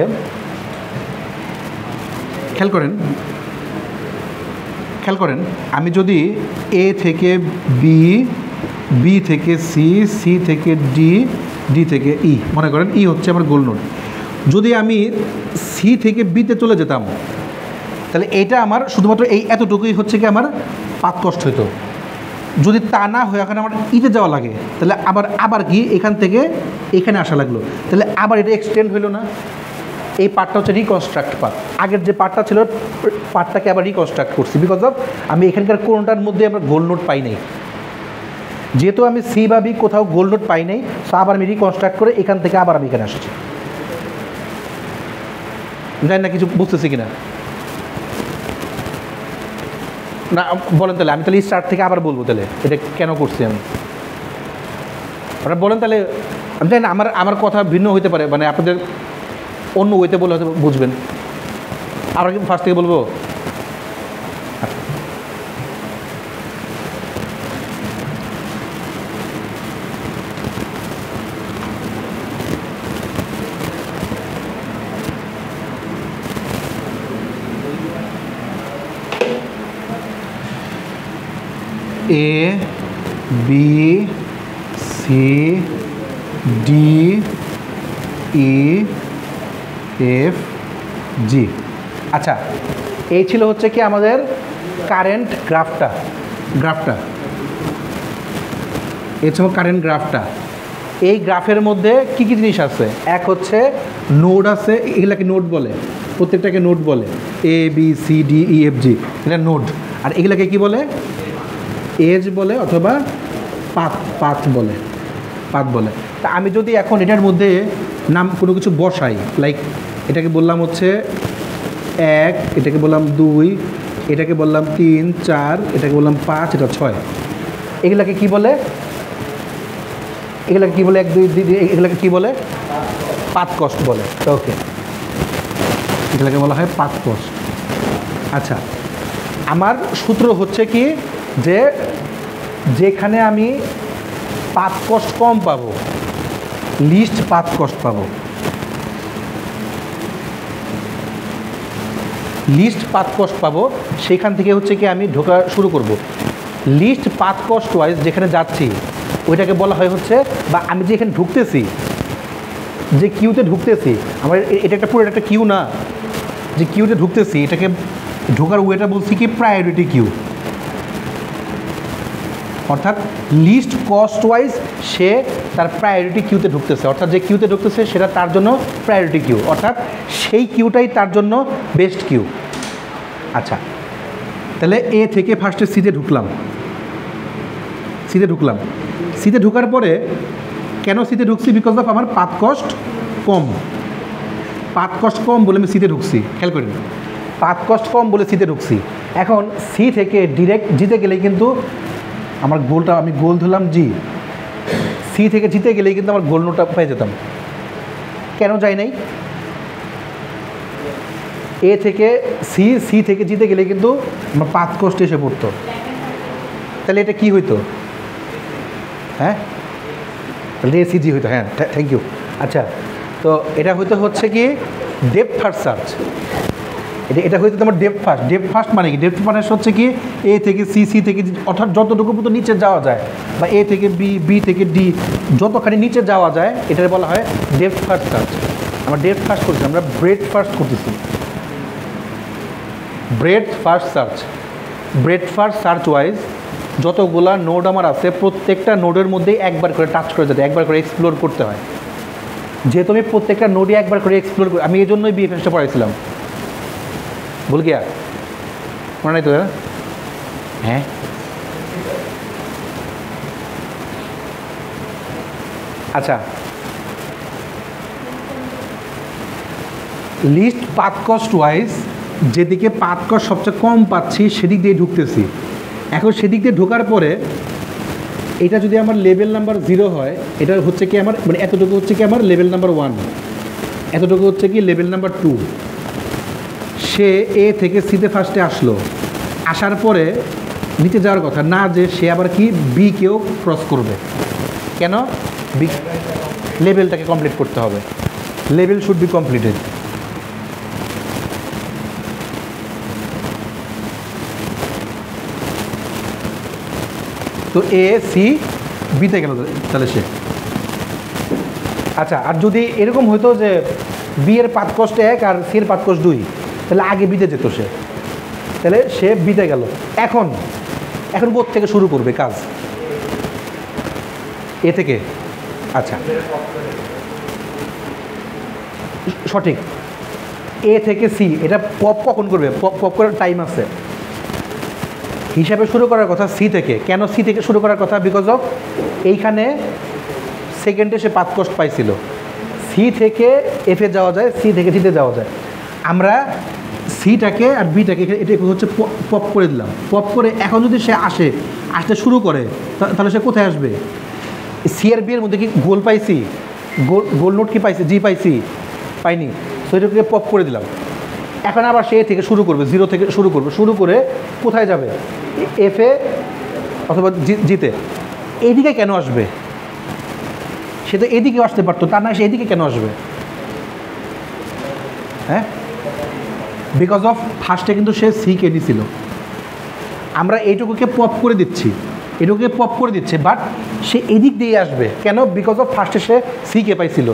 খেয়াল করেন আমি যদি এ থেকে বি, বি থেকে সি, সি থেকে ডি, ডি থেকে ই, মনে করেন ই হচ্ছে আমার গোল নোড। যদি আমি সি থেকে বিতে চলে যেতাম তাহলে এটা আমার শুধুমাত্র এই এতটুকুই হচ্ছে কি আমার পাথ কস্ট হইতো। যদি তা না হয়ে এখন আমার ইতে যাওয়া লাগে তাহলে আবার কি এখান থেকে এখানে আসা লাগলো, তাহলে আবার এটা এক্সটেন্ড হইলো না? এই পার্টটা হচ্ছে রিকনস্ট্রাক্ট পার্ট। আগের যে পার্টটা ছিল পার্টটাকে আবার রিকনস্ট্রাক্ট করছি, বিকজ অফ আমি এখানকার কোনটার মধ্যে আমরা গোল নোট পাই নাই। যেহেতু আমি সি বা বি কোথাও গোল নোট পাই নাই, সো আবার আমি রিকনস্ট্রাক্ট করে এখান থেকে আবার আমি এখানে আসছি। জানি না কিছু বুঝতেছি কিনা না, বলেন তাহলে। আমি তাহলে স্টার্ট থেকে আবার বলবো তাহলে এটা কেন করছি আমি, আপনারা বলেন তাহলে। আমি জানি না আমার কথা ভিন্ন হইতে পারে, মানে আপনাদের অন্য ওইতে বলে হয়তো বুঝবেন। আর ফার্স্ট থেকে বলবো। A B C D E F G. আচ্ছা, এই ছিল হচ্ছে কি আমাদের কারেন্ট গ্রাফটা। এই ছিল কারেন্ট গ্রাফটা। এই গ্রাফের মধ্যে কি কি জিনিস আছে? এক হচ্ছে নোড আছে, এগুলাকে নোড বলে। প্রত্যেকটাকে নোড বলে, A B C D E F G, এটা নোড। আর এগুলাকে কি বলে? এজ বলে অথবা পাথ বলে, পাথ বলে। তা আমি যদি এখন এটার মধ্যে নাম কোনো কিছু বসাই, লাইক এটাকে বললাম হচ্ছে 1, এটাকে বললাম 2, এটাকে বললাম 3 4, এটাকে বললাম 5, এটা 6, এগুলাকে কি বলে? এগুলাকে কি বলে? 1 2 3, এগুলাকে কি বলে? পাথ কস্ট বলে। ওকে, এগুলাকে বলা হয় পাথ কস্ট। আচ্ছা, আমার সূত্র হচ্ছে কি যে যেখানে আমি পাথ কস্ট কম পাবো, লিস্ট পাথ কস্ট পাবো, লিস্ট পাথ কস্ট পাবো, সেখান থেকে হচ্ছে কি আমি ঢোকা শুরু করব। লিস্ট পাথ কস্ট ওয়াইজ যেখানে যাচ্ছি ওইটাকে বলা হয় হচ্ছে, বা আমি যেখানে ঢুকতেছি, যে কিউতে ঢুকতেছি, আমার এটা একটা পুরো একটা কিউ না, যে কিউতে ঢুকতেছি এটাকে ঢোকার ওয়েটা বলছি কি প্রায়োরিটি কিউ। অর্থাৎ লিস্ট কস্ট ওয়াইজ সে তার প্রায়োরিটি কিউতে ঢুকতেছে, অর্থাৎ যে কিউতে ঢুকতেছে সেটা তার জন্য প্রায়োরিটি কিউ, অর্থাৎ সেই কিউটাই তার জন্য বেস্ট কিউ। আচ্ছা, তাহলে এ থেকে ফার্স্টে সিতে ঢুকলাম, সিতে ঢুকার পরে কেন সিতে ঢুকছি? বিকজ অফ আমার পাথ কস্ট কম, পাথ কস্ট কম বলে আমি সিতে ঢুকছি। খেয়াল করি, পাথ কস্ট কম বলে সিতে ঢুকছি। এখন সি থেকে ডিরেক্ট জিতে গেলেই কিন্তু আমার গোলটা, আমি গোল ধরলাম জি, সি থেকে জিতে গেলেই কিন্তু আমার গোল নোটটা পেয়ে যেতাম। কেন যাই নাই? এ থেকে সি থেকে জিতে গেলে কিন্তু আমার পাথ কস্ট এসে পড়তো। তাহলে এটা কি হইতো? হ্যাঁ, তাহলে এসিজি হইতো। হ্যাঁ, থ্যাংক ইউ। আচ্ছা, তো এটা হইতে হচ্ছে কি ডেপথ ফার্স্ট সার্চ। এটা হয়তো তোমার ডেপথ ফার্স্ট মানে কি? ডেপথ ফার্স্ট হচ্ছে কি এ থেকে সি থেকে, অর্থাৎ যতটুকু পর্যন্ত নিচে যাওয়া যায়, বা এ থেকে বি থেকে ডি, যতখানি নিচে যাওয়া যায় এটা বলা হয় ডেপথ ফার্স্ট সার্চ। আমরা ডেপথ ফার্স্ট করছি, আমরা ব্রেডথ ফার্স্ট করতেছি। ব্রেডথ ফার্স্ট সার্চ ওয়াইজ যতগুলা নোড আমার আছে, প্রত্যেকটা নোডের মধ্যেই একবার করে টাচ করে যেতে, একবার করে এক্সপ্লোর করতে হয়। যেহেতু আমি প্রত্যেকটা নোডই একবার করে এক্সপ্লোর করি, আমি এই জন্যই বিএফএসটা পড়াইছিলাম। ভুল গিয়া মনে নাই তো? হ্যাঁ, আচ্ছা, লিস্ট পাথ কস্ট ওয়াইজ যেদিকে পাথ কস্ট সবচেয়ে কম পাচ্ছি সেদিক দিয়ে ঢুকতেছি। এখন সেদিক দিয়ে ঢোকার পরে এটা যদি আমার লেভেল নাম্বার 0 হয়, এটা হচ্ছে কি আমার মানে এতটুকু হচ্ছে কি আমার লেভেল নাম্বার 1, এতটুকু হচ্ছে কি লেভেল নাম্বার 2। সে এ থেকে সিতে ফার্স্টে আসলো, আসার পরে নিচে যাওয়ার কথা না, যে সে আবার কি বি কেও ক্রস করবে। কেন? বি লেভেলটাকে কমপ্লিট করতে হবে, লেভেল শুড বি কমপ্লিটেড। তো এ সি বিতে গেল তাহলে সে। আচ্ছা, আর যদি এরকম হইতো যে বি এর পাথ কস্ট 1 আর সি এর পাথ কস্ট 2, তাহলে আগে বিতে যেত সে, তাহলে সে বিতে গেল। এখন কোথা থেকে শুরু করবে কাজ? এ থেকে। আচ্ছা, সঠিক, এ থেকে সি। এটা পপ কখন করবে? পপ করার টাইম আছে, হিসাবে শুরু করার কথা সি থেকে। কেন সি থেকে শুরু করার কথা? বিকজ অফ এইখানে সেকেন্ডে সে পাথ কস্ট পাইছিল। সি থেকে এফে যাওয়া যায়, সি থেকে সিতে যাওয়া যায়। আমরা সিটাকে আর বিটাকে এটা হচ্ছে পপ করে দিলাম। পপ করে এখন যদি সে আসতে শুরু করে, তাহলে সে কোথায় আসবে? সি আর বি এর মধ্যে কি গোল পাইছি? গোল নোট কি পাইছি? জি পাইছি? পাইনি। সো এটাকে পপ করে দিলাম। এখন আবার সে থেকে শুরু করবে, 0 থেকে শুরু করবে। শুরু করে কোথায় যাবে? এফে অথবা জিতে। এইদিকে কেন আসবে? সে তো এদিকে আসতে পারতো, তার না সে এদিকে কেন আসবে? হ্যাঁ, বিকজ অফ ফার্স্টে কিন্তু সে সিকে দিছিল। আমরা এইটুকুকে পপ করে দিচ্ছি, এটুকুকে পপ করে দিচ্ছে, বাট সে এদিক দিয়ে আসবে কেন? বিকজ অফ ফার্স্টে সে সিকে পাইছিল।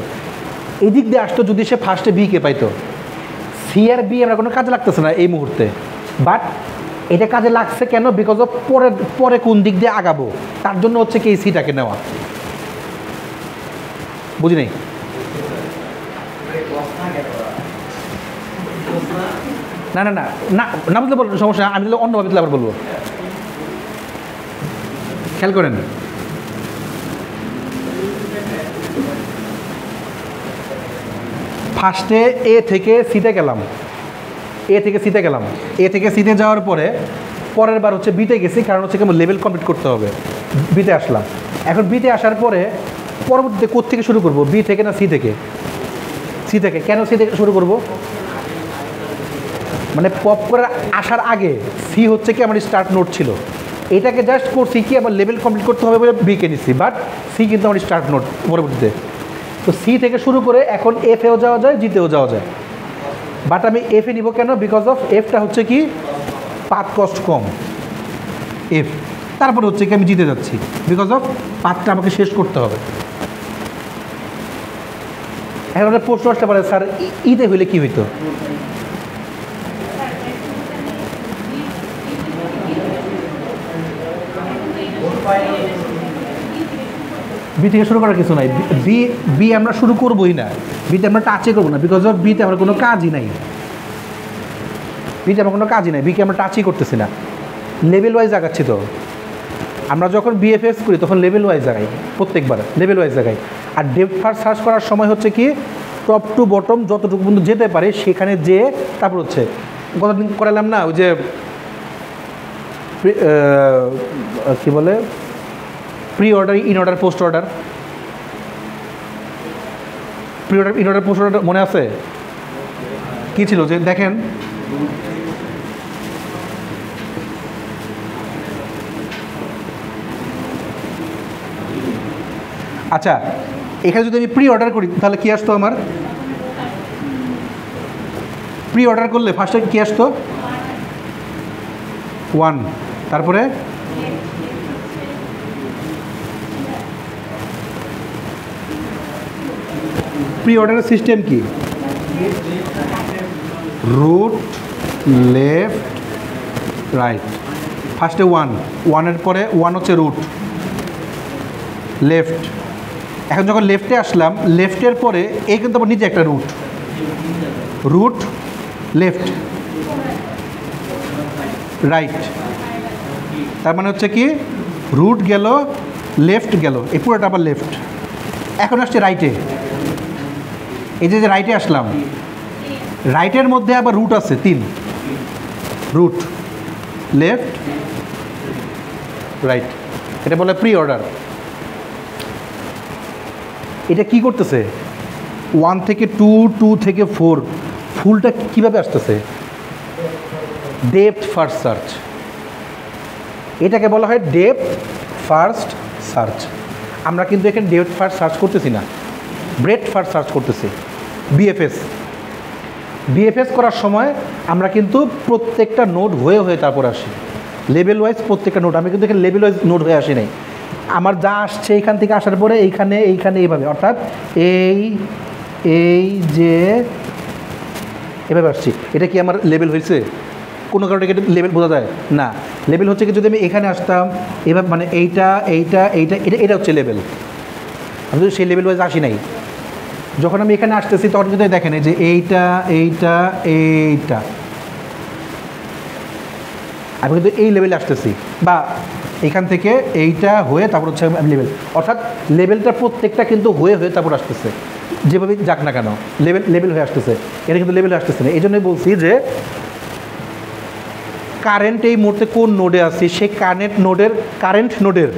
এদিক দিয়ে আসতো যদি সে ফার্স্টে বিকে পাইতো। সি আর বি আমরা কোনো কাজে লাগতেছে না এই মুহূর্তে, বাট এটা কাজে লাগছে কেন? বিকজ অফ পরে কোন দিক দিয়ে আগাবো তার জন্য হচ্ছে কি এই সিটাকে নেওয়া। বুঝি নাই? না না না না না বুঝলে বলবো, সমস্যা, আমি তাহলে অন্যভাবে তাহলে আবার বলবো। খেয়াল করেন, ফার্স্টে এ থেকে সিতে গেলাম, এ থেকে সিতে গেলাম, এ থেকে সিতে যাওয়ার পরে পরের বার হচ্ছে বিতে গেছি, কারণ হচ্ছে কি আমার লেভেল কমপ্লিট করতে হবে। বিতে আসলাম, এখন বিতে আসার পরে পরবর্তীতে কোথা থেকে শুরু করব, বি থেকে না সি থেকে? সি থেকে। কেন সি থেকে শুরু করব? মানে পপ করে আসার আগে সি হচ্ছে কি আমার স্টার্ট নোট ছিল, এটাকে জাস্ট করছি কি আমার লেভেল কমপ্লিট করতে হবে বলে বিকে নিচ্ছি, বাট সি কিন্তু আমার স্টার্ট নোট পরবর্তীতে। তো সি থেকে শুরু করে এখন এফেও যাওয়া যায়, জিতেও যাওয়া যায়, বাট আমি এফে নিব কেন? বিকজ অফ এফটা হচ্ছে কি পাথ কস্ট কম, এফ। তারপরে হচ্ছে কি আমি জিতে যাচ্ছি, বিকজ অফ পাথটা আমাকে শেষ করতে হবে। এখন একটা প্রশ্ন আসতে পারে, স্যার ইতে হইলে কি হইতো? বি থেকে শুরু করার কিছু নাই, বি বি আমরা শুরু করবোই না, বিতে আমরা টাচই করবো না, বিকজ অফ বিতে আমার কোনো কাজই নাই, বিতে আমার কোনো কাজই নাই, বিকে আমরা টাচই করতেছি না, লেভেল ওয়াইজ আগাচ্ছি। তো আমরা যখন বিএফএস করি তখন লেভেল ওয়াইজ জায়গায়, প্রত্যেকবার লেভেল ওয়াইজ জায়গায়। আর ডেপথ ফার্স্ট সার্চ করার সময় হচ্ছে কি টপ টু বটম যতটুকু পর্যন্ত যেতে পারে সেখানে যেয়ে তারপর হচ্ছে কতদিন করালাম না, ওই যে কী বলে pre order, in order, post order. Pre order, in order, post order মনে আছে কী ছিল? যে দেখেন আচ্ছা, এখানে যদি আমি প্রি অর্ডার করি তাহলে কী আসতো? আমার প্রি অর্ডার করলে ফার্স্টে কী আসতো? 1, তারপরে প্রি অর্ডারের সিস্টেম কি? Root, left, right. ফার্স্টে 1, 1-এর পরে 1 হচ্ছে রুট, লেফট। এখন যখন লেফটে আসলাম, লেফটের পরে এই কিন্তু আবার নিচে একটা রুট, রুট, লেফট, রাইট। তার মানে হচ্ছে কি রুট গেল, লেফট গেল, এই পুরোটা আবার লেফট। এখন আসছে রাইটে, এই যে রাইটে আসলাম, রাইটের মধ্যে আবার রুট আছে 3, রুট, লেফট, রাইট। এটা বলে প্রি অর্ডার। এটা কি করতেছে? 1 থেকে 2, 2 থেকে 4, ফুলটা কিভাবে আসতেছে? ডেপথ ফার্স্ট সার্চ, এটাকে বলা হয় ডেপথ ফার্স্ট সার্চ। আমরা কিন্তু এখানে ডেপথ ফার্স্ট সার্চ করতেছি না, ব্রেডথ ফার্স্ট সার্চ করতেছি। বিএফএস, বিএফএস করার সময় আমরা কিন্তু প্রত্যেকটা নোড হয়ে হয়ে তারপর আসি, লেভেল ওয়াইজ প্রত্যেকটা নোড। আমি কিন্তু এখানে লেভেল ওয়াইজ নোড হয়ে আসি নাই, আমার যা আসছে এইখান থেকে আসার পরে এইখানে এইখানে এইভাবে, অর্থাৎ এই এই যে এভাবে আসছি। এটা কি আমার লেভেল হয়েছে? কোনো কারণে কি লেভেল বোঝা যায় না? লেভেল হচ্ছে কি যদি আমি এখানে আসতাম এভাবে, মানে এইটা এইটা এইটা এটা এটা হচ্ছে লেভেল। আমি যদি সেই লেভেল ওয়াইজ আসি নাই, যখন আমি এখানে আসতেছি তখন কিন্তু দেখেন যে এইটা এইটা এইটা, আমি কিন্তু এই লেভেলে আসতেছি, বা এখান থেকে এইটা হয়ে তারপর হচ্ছে আমি লেভেল, অর্থাৎ লেভেলটা প্রত্যেকটা কিন্তু হয়ে হয়ে তারপর আসতেছে, যেভাবে যাক না কেন লেভেল লেভেল হয়ে আসতেছে। এটা কিন্তু লেভেল আসতেছে না। এই জন্যই বলছি যে কারেন্ট এই মুহূর্তে কোন নোডে আছে, সেই কারেন্ট নোডের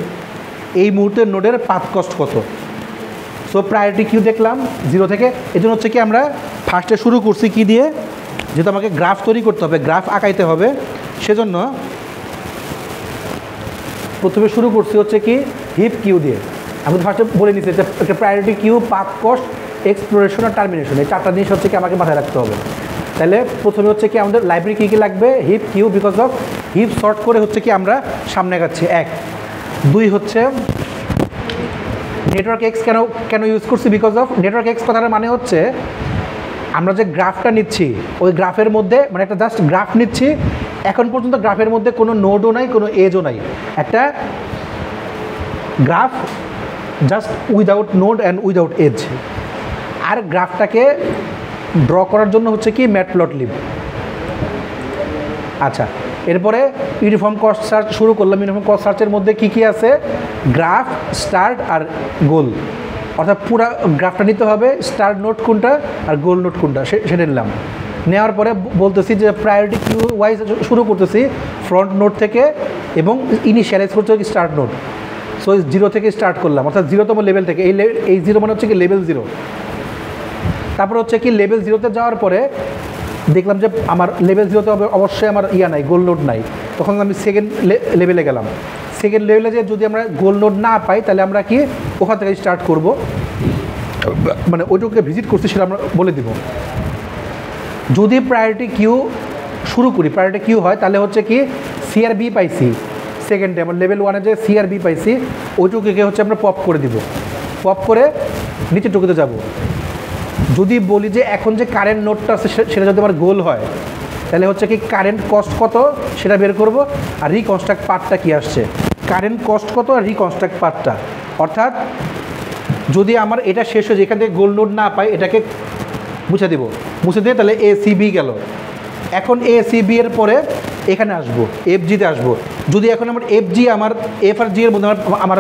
এই মুহূর্তের নোডের পাথ কস্ট কত। সো প্রায়োরিটি কিউ দেখলাম 0 থেকে। এই জন্য হচ্ছে কি আমরা ফার্স্টে শুরু করছি কি দিয়ে, যেহেতু আমাকে গ্রাফ তৈরি করতে হবে, গ্রাফ আঁকাইতে হবে, সেজন্য প্রথমে শুরু করছি হচ্ছে কি হিপ কিউ দিয়ে। আমি ফার্স্টে বলে নিচ্ছি যে একটা priority queue, path cost, exploration আর টার্মিনেশন, এই 4টা জিনিস হচ্ছে কি আমাকে মাথায় রাখতে হবে। তাহলে প্রথমে হচ্ছে কি আমাদের লাইব্রেরি কী কী লাগবে? Heap queue, because of heap sort করে হচ্ছে কি আমরা সামনে যাচ্ছি 1। 2 হচ্ছে নেটওয়ার্ক এক্স। কেন ইউজ করছি? বিকজ অফ নেটওয়ার্ক এক্স কথাটার মানে হচ্ছে আমরা যে গ্রাফটা নিচ্ছি ওই গ্রাফের মধ্যে, মানে একটা জাস্ট গ্রাফ নিচ্ছি, এখন পর্যন্ত গ্রাফের মধ্যে কোনো নোডও নাই, কোনো এজও নাই, একটা graph just without node and without edge. আর গ্রাফটাকে ড্র করার জন্য হচ্ছে কি ম্যাটপ্লটলিব, আচ্ছা, এরপরে ইউনিফর্ম কস্ট সার্চ শুরু করলাম। ইউনিফর্ম কস্ট সার্চের মধ্যে কী কী আছে? গ্রাফ, স্টার্ট আর গোল, অর্থাৎ পুরো গ্রাফটা নিতে হবে, স্টার্ট নোট কোনটা আর গোল নোট কোনটা সেটা নিলাম। নেওয়ার পরে বলতেছি যে প্রায়োরিটি কিউ ওয়াইজ শুরু করতেছি ফ্রন্ট নোট থেকে এবং ইনিশিয়ালাইজ করতে হবে স্টার্ট নোট। সো 0 থেকে স্টার্ট করলাম, অর্থাৎ 0তম লেভেল থেকে। এই 0 মানে হচ্ছে কি লেভেল 0। তারপর হচ্ছে কি লেভেল 0তে যাওয়ার পরে দেখলাম যে আমার লেভেল 0তে অবশ্যই আমার নাই, গোল নোট নাই। তখন আমি সেকেন্ড লেভেলে গেলাম। সেকেন্ড লেভেলে যে যদি আমরা গোল নোট না পাই তাহলে আমরা কি ওখান থেকে স্টার্ট করব, মানে ওইটুকুকে ভিজিট করছি সেটা আমরা বলে দিব। যদি প্রায়োরিটি কিউ শুরু করি, প্রায়োরিটি কিউ হয় তাহলে হচ্ছে কি সিআরবি পাইছি সেকেন্ডে, আমার লেভেল 1-এ যে সিআরবি পাইছি ওইটুকুকে হচ্ছে আমরা পপ করে দিব। পপ করে নিচে টুকুতে যাব। যদি বলি যে এখন যে কারেন্ট নোটটা আছে সেটা যদি আমার গোল হয় তাহলে হচ্ছে কি কারেন্ট কস্ট কত সেটা বের করব, আর রিকনস্ট্রাক্ট পার্টটা কি আসছে, কারেন্ট কস্ট কত আর রিকনস্ট্রাক্ট পার্টটা। অর্থাৎ যদি আমার এটা শেষ হয়ে যায়, এখান থেকে গোল নোট না পাই, এটাকে মুছে দিব, মুছে দিয়ে তাহলে এসিবি গেল। এখন এসিবি এর পরে এখানে আসবো, এফজিতে আসবো। যদি এখন আমার এফজি আমার এফ আর জি এর মধ্যে আমার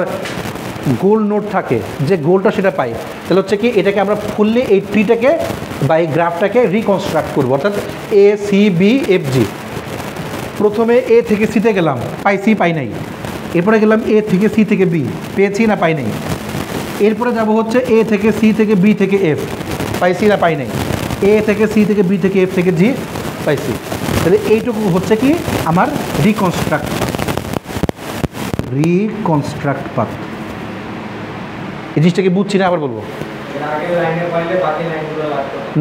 গোল নোট থাকে, যে গোলটা সেটা পাই, তাহলে হচ্ছে কি এটাকে আমরা ফুললি এই ট্রিটাকে বা এই গ্রাফটাকে রিকনস্ট্রাক্ট করবো। অর্থাৎ A C B F G. প্রথমে এ থেকে সিতে গেলাম, পাইছি পাই নাই। এরপরে গেলাম এ থেকে সি থেকে বি, পেয়েছি না পাই নাই। এরপরে যাব হচ্ছে এ থেকে সি থেকে বি থেকে এফ, পাইছি না পাই নাই। এ থেকে সি থেকে বি থেকে এফ থেকে জি পাইছি। তাহলে এইটুকু হচ্ছে কি আমার রিকনস্ট্রাক্ট পাথ। এই জিনিসটাকে বুঝছি না, আবার বলবো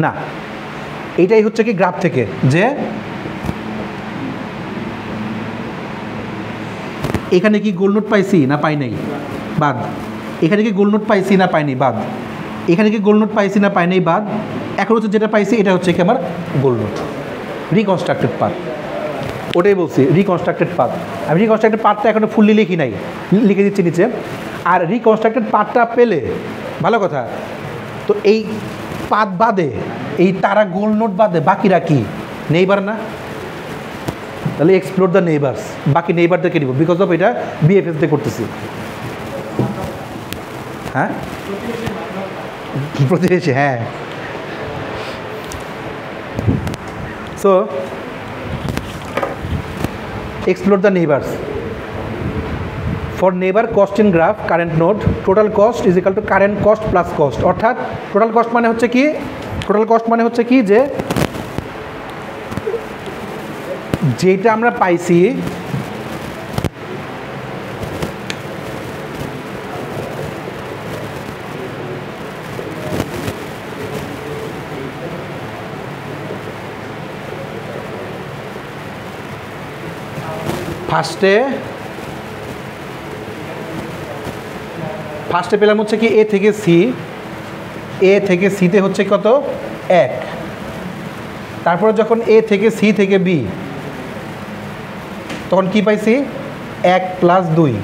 না। এইটাই হচ্ছে কি গ্রাফ থেকে যে এখানে কি গোল নোট পাইছি না পাই নাই, বাদ। এখানে কি গোল নোট পাইছি না পাইনি, বাদ। এখানে কি গোল নোট পাইছি না পাই নাই, বাদ। এখন হচ্ছে যেটা পাইছি এটা হচ্ছে কি আমার গোল নোট, রিকনস্ট্রাক্টেড পাথ। ওটাই বলছি রিকনস্ট্রাক্টেড পাথ। আমি রিকনস্ট্রাক্টেড পাথটা এখনো ফুললি লিখি নাই, লিখে দিচ্ছি নিচে। আর রিকনস্ট্রাক্টেড পাথটা পেলে ভালো কথা। তো এই পাথ বাদে, এই তারা গোল নোট বাদে বাকিরা কি নেইবার না, তাহলে এক্সপ্লোর দ্য নেইবার্স, বাকি নেইবারদেরকে নিব। বিকজ অফ এটা বিএফএস দিয়ে করতেছি। হ্যাঁ, প্রতিবেশী, হ্যাঁ। So explore the neighbors. For neighbor cost in graph current node, total cost is equal to current cost plus cost. অর্থাৎ টোটাল কস্ট মানে হচ্ছে কি, টোটাল কস্ট মানে হচ্ছে কি যে যেটা আমরা পাইছি ফার্স্টে পেলাম হচ্ছে কি এ থেকে সি, এ থেকে সিতে হচ্ছে কত 1। তারপরে যখন এ থেকে সি থেকে বি তখন কি পাইছি 1 + 2।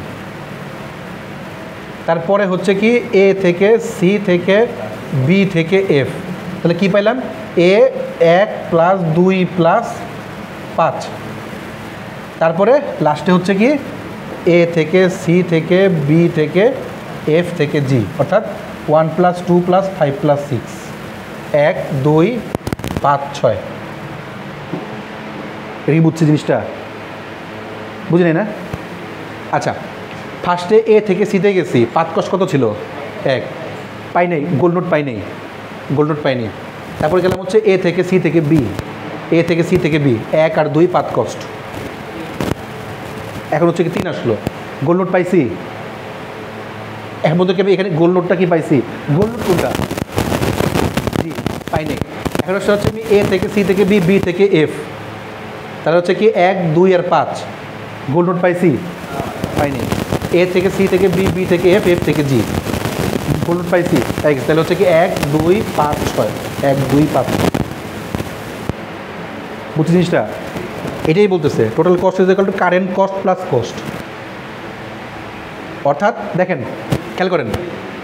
তারপরে হচ্ছে কি এ থেকে সি থেকে বি থেকে এফ, তাহলে কি পাইলাম এ 1 + 2 + 5। তারপরে লাস্টে হচ্ছে কি এ থেকে সি থেকে বি থেকে এফ থেকে জি, অর্থাৎ 1 + 2 + 5 + 6, 1 2 5 6। এটা কি বুঝছি জিনিসটা? বুঝি নাই না? আচ্ছা, ফার্স্টে এ থেকে সিতে গেছি, পাত কষ্ট কত ছিল 1, পাই নাই, গোল নোট পাই নাই, গোল নোট পাইনি। তারপরে গেলাম হচ্ছে এ থেকে সি থেকে বি, এ থেকে সি থেকে বি 1 আর 2 পাত কষ্ট। এখন হচ্ছে কি 3 আসলো, গোল নোট পাইছি। এর মধ্যে কি এখানে গোল নোটটা কি পাইছি, গোল নোট কোনটা জি পাই নাই। এখন হচ্ছে আমি এ থেকে সি থেকে বি, বি থেকে এফ, তাহলে হচ্ছে কি 1 2 আর 5 গোল নোট পাইছি, পাইনি। এ থেকে সি থেকে বি, বি থেকে এফ, এফ থেকে জি গোল নোট পাইছি, তাই তাহলে হচ্ছে কি 1 2 5 6, 1 2 5। বুঝছি জিনিসটা? এটাই বলতেছে total cost is equal to current cost plus cost. অর্থাৎ দেখেন, খেয়াল করেন,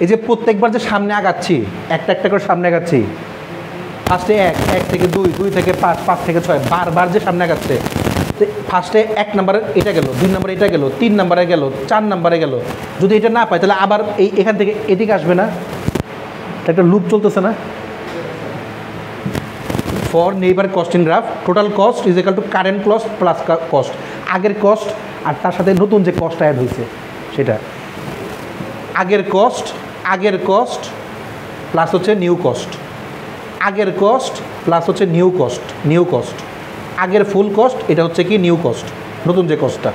এই যে প্রত্যেকবার যে সামনে আগাচ্ছি, একটা একটা করে সামনে আগাচ্ছি, ফার্স্টে 1, 1 থেকে 2, 2 থেকে 5, 5 থেকে 6 বারবার যে সামনে আগাচ্ছে। ফার্স্টে 1 নাম্বারে এটা গেল, 2 নাম্বারে এটা গেল, 3 নাম্বারে গেল, 4 নাম্বারে গেল। যদি এটা না পায় তাহলে আবার এখান থেকে এদিকে আসবে না? একটা লুপ চলতেছে না? For neighbour costing graph total cost is equal to current cost plus cost, আগের কস্ট আর তার সাথে নতুন যে কস্ট অ্যাড হয়েছে সেটা। আগের কস্ট প্লাস হচ্ছে নিউ কস্ট, আগের কস্ট প্লাস হচ্ছে নিউ কস্ট, আগের ফুল কস্ট, এটা হচ্ছে কি নিউ কস্ট, নতুন যে কস্টটা।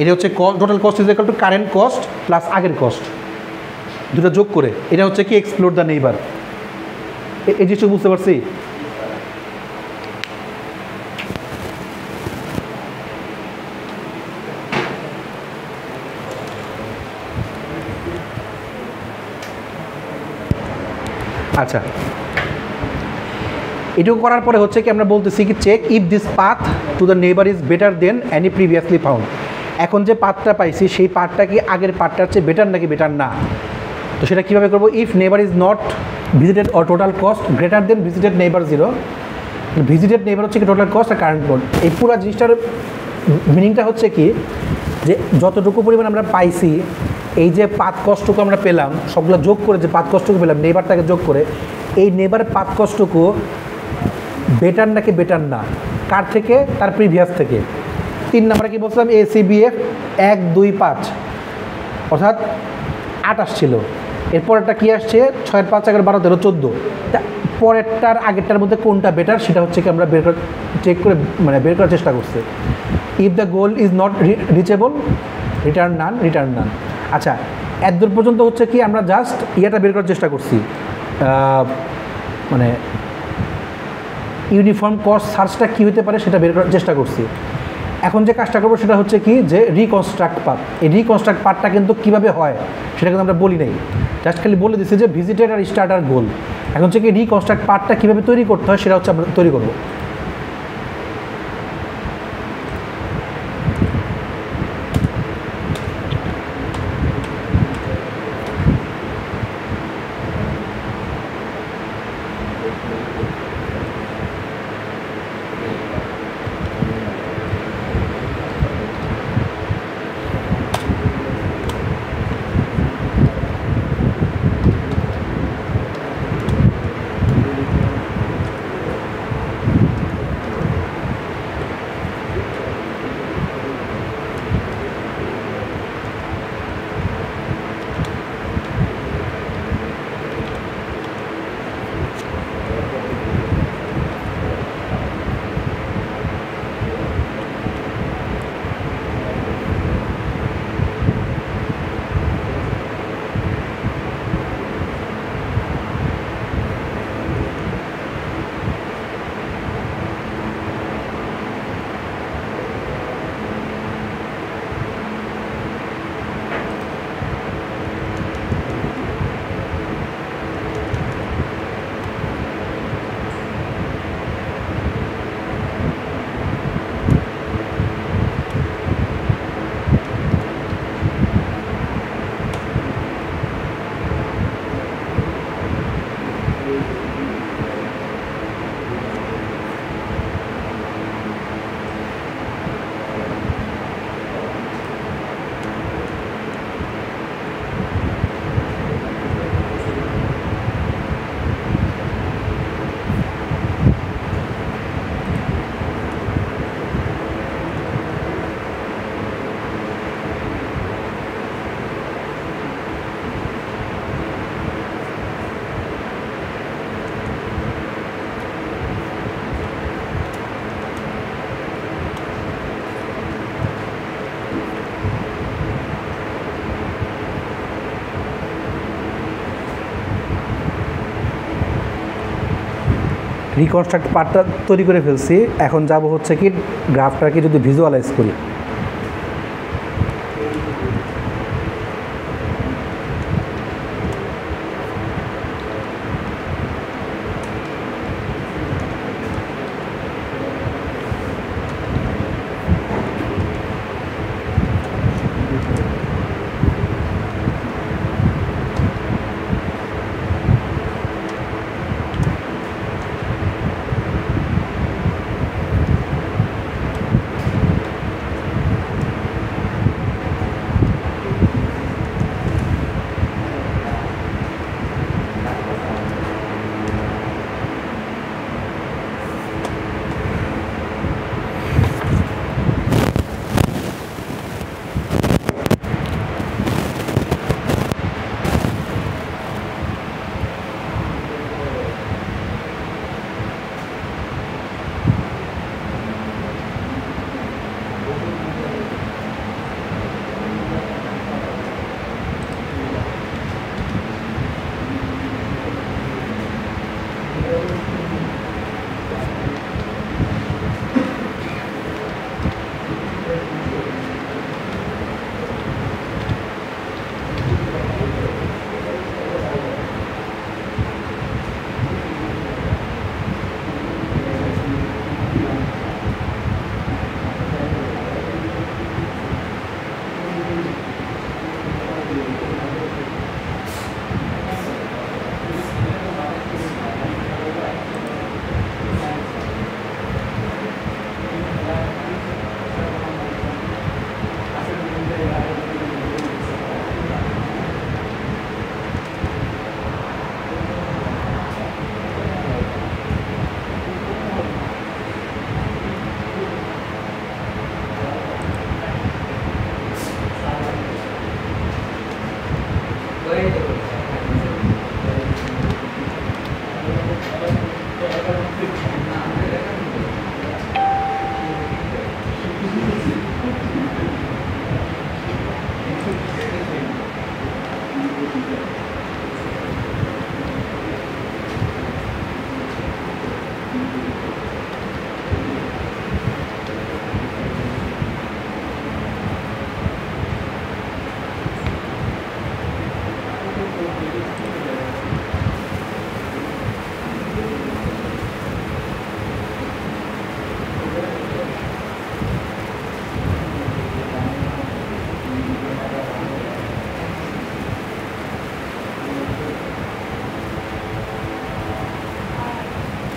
এটা হচ্ছে total cost is equal to current cost plus আগের কস্ট, দুটো যোগ করে এটা হচ্ছে কি এক্সপ্লোর দ্য নেইবার। এই জিনিসটা বুঝতে পারছি? আচ্ছা, এটুকু করার পরে হচ্ছে কি আমরা বলতেছি কি check if this path to the neighbour is better than any previously found. এখন যে পাথটা পাইছি সেই পাথটা কি আগের পাথটার চেয়ে বেটার নাকি বেটার না, তো সেটা কীভাবে করবো? If neighbour is not visited or total cost greater than visited neighbour 0। Visited neighbour হচ্ছে কি টোটাল কস্ট আর কারেন্ট কোড। এই পুরো জিনিসটার মিনিংটা হচ্ছে কি যে যতটুকু পরিমাণ আমরা পাইছি, এই যে পাত কষ্টটুকু আমরা পেলাম সবগুলো যোগ করে যে পাত কষ্টটুকু পেলাম নেইবারটাকে যোগ করে, এই নেইবারের পাত কষ্টটুকু বেটার নাকি বেটার না কার থেকে? তার প্রিভিয়াস থেকে। 3 নাম্বারে কি বলছিলাম? ACBF 1, 2, 5 অর্থাৎ 8 আসছিল। এরপরেরটা কি আসছে? 6, 5, 11, 12, 13, 14। পরেরটার আগেরটার মধ্যে কোনটা বেটার সেটা হচ্ছে কি আমরা চেক করে বের করার চেষ্টা করছি। If the goal is not reachable return none. আচ্ছা, এতদূর পর্যন্ত হচ্ছে কি আমরা জাস্ট ইয়েটা বের করার চেষ্টা করছি, মানে ইউনিফর্ম কস্ট সার্চটা কী হতে পারে সেটা বের করার চেষ্টা করছি। এখন যে কাজটা করবো সেটা হচ্ছে কি যে রিকনস্ট্রাক্ট পাথ। এই রিকনস্ট্রাক্ট পাথটা কিন্তু কীভাবে হয় সেটা কিন্তু আমরা বলি নাই, জাস্ট খালি বলে দিচ্ছি যে ভিজিটেড আর স্টার্টার গোল। এখন হচ্ছে কি রিকনস্ট্রাক্ট পাথটা কীভাবে তৈরি করতে হয় সেটা হচ্ছে আমরা তৈরি করবো। রিকনস্ট্রাক্ট পার্টটা তৈরি করে ফেলছি। এখন যাব হচ্ছে কি গ্রাফটাকে যদি ভিজুয়ালাইজ করি।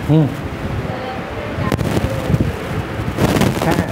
হুম, হ্যাঁ,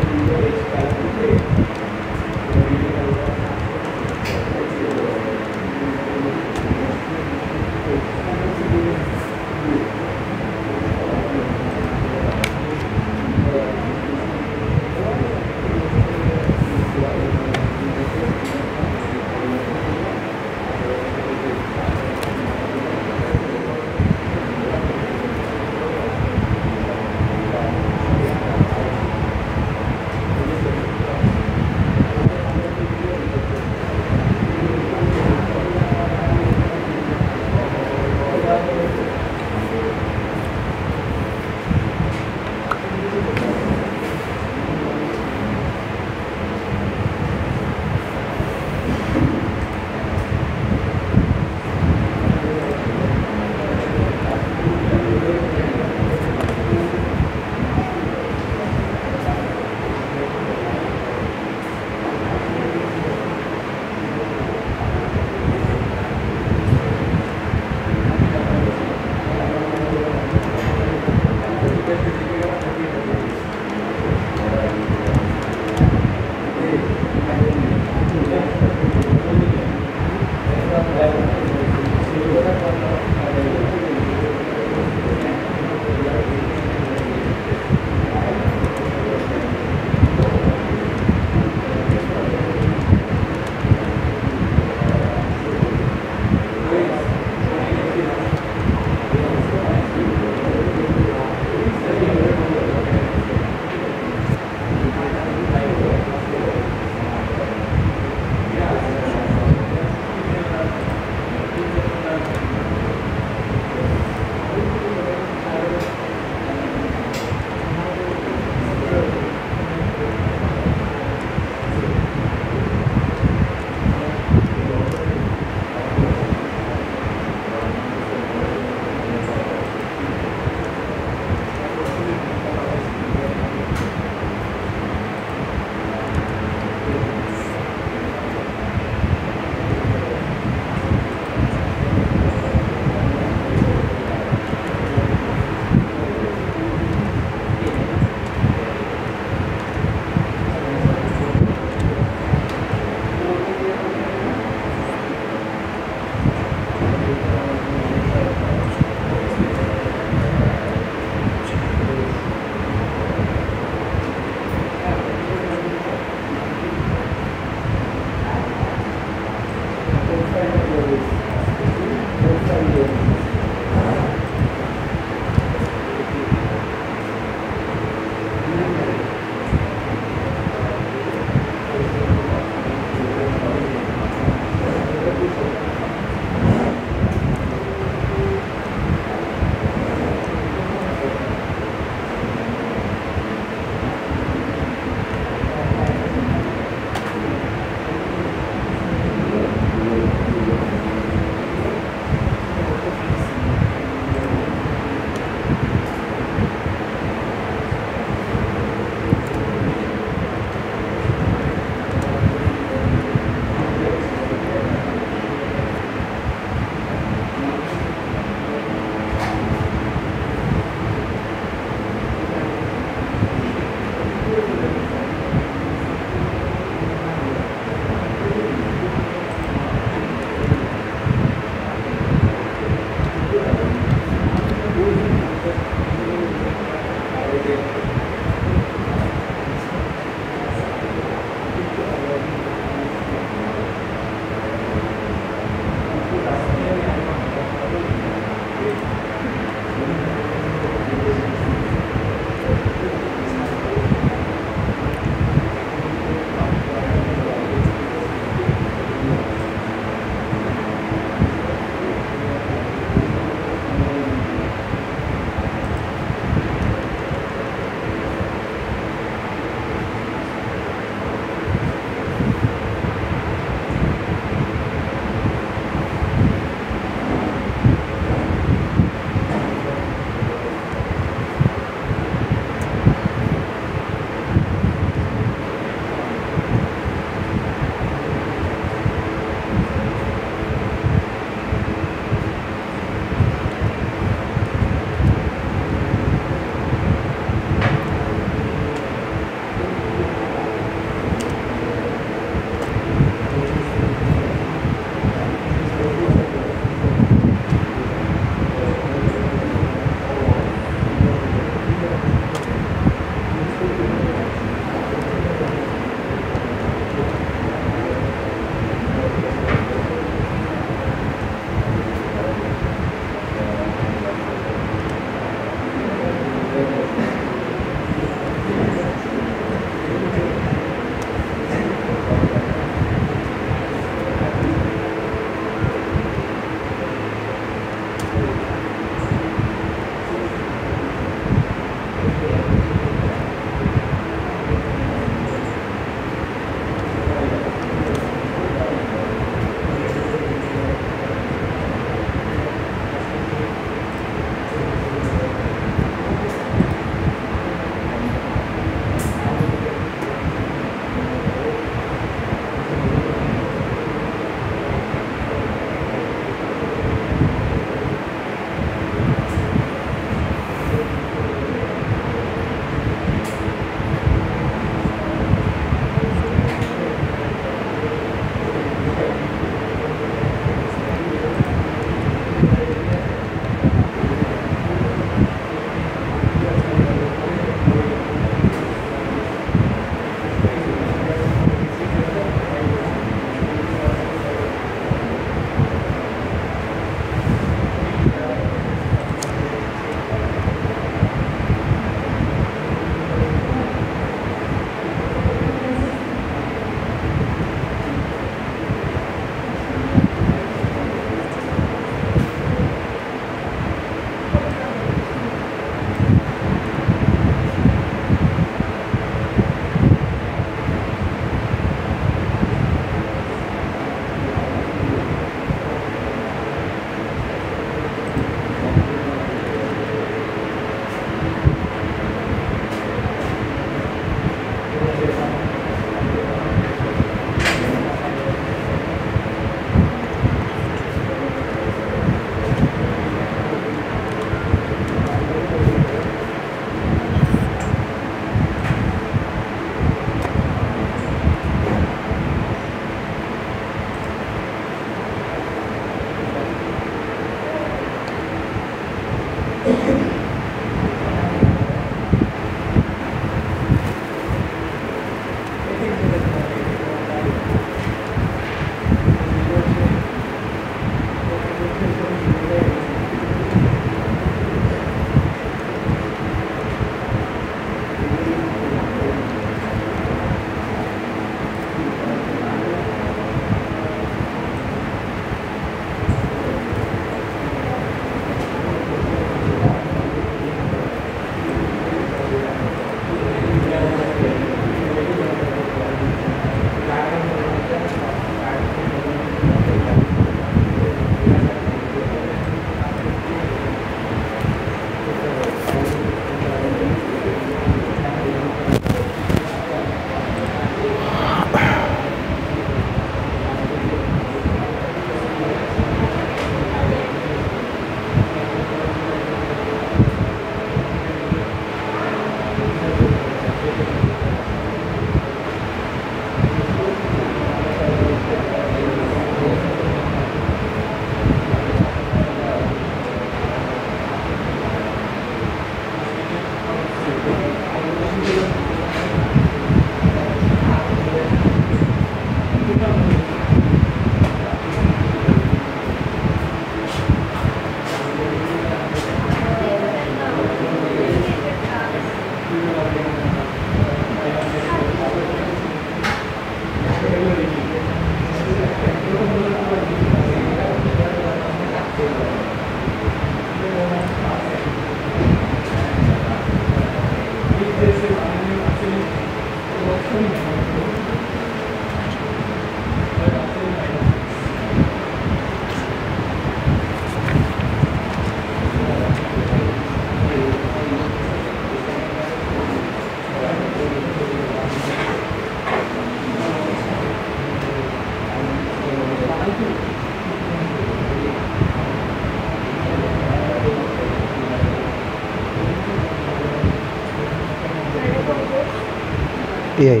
এআই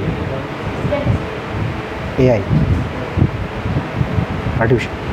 এআই আর্টিফিশিয়াল।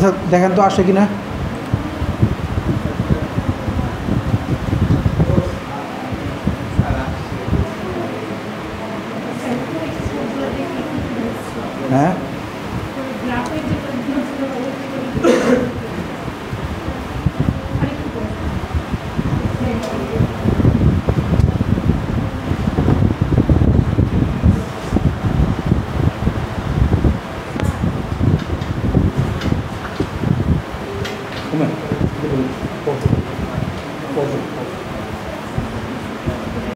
আচ্ছা দেখেন তো আসে কিনা। হ্যাঁ Come on.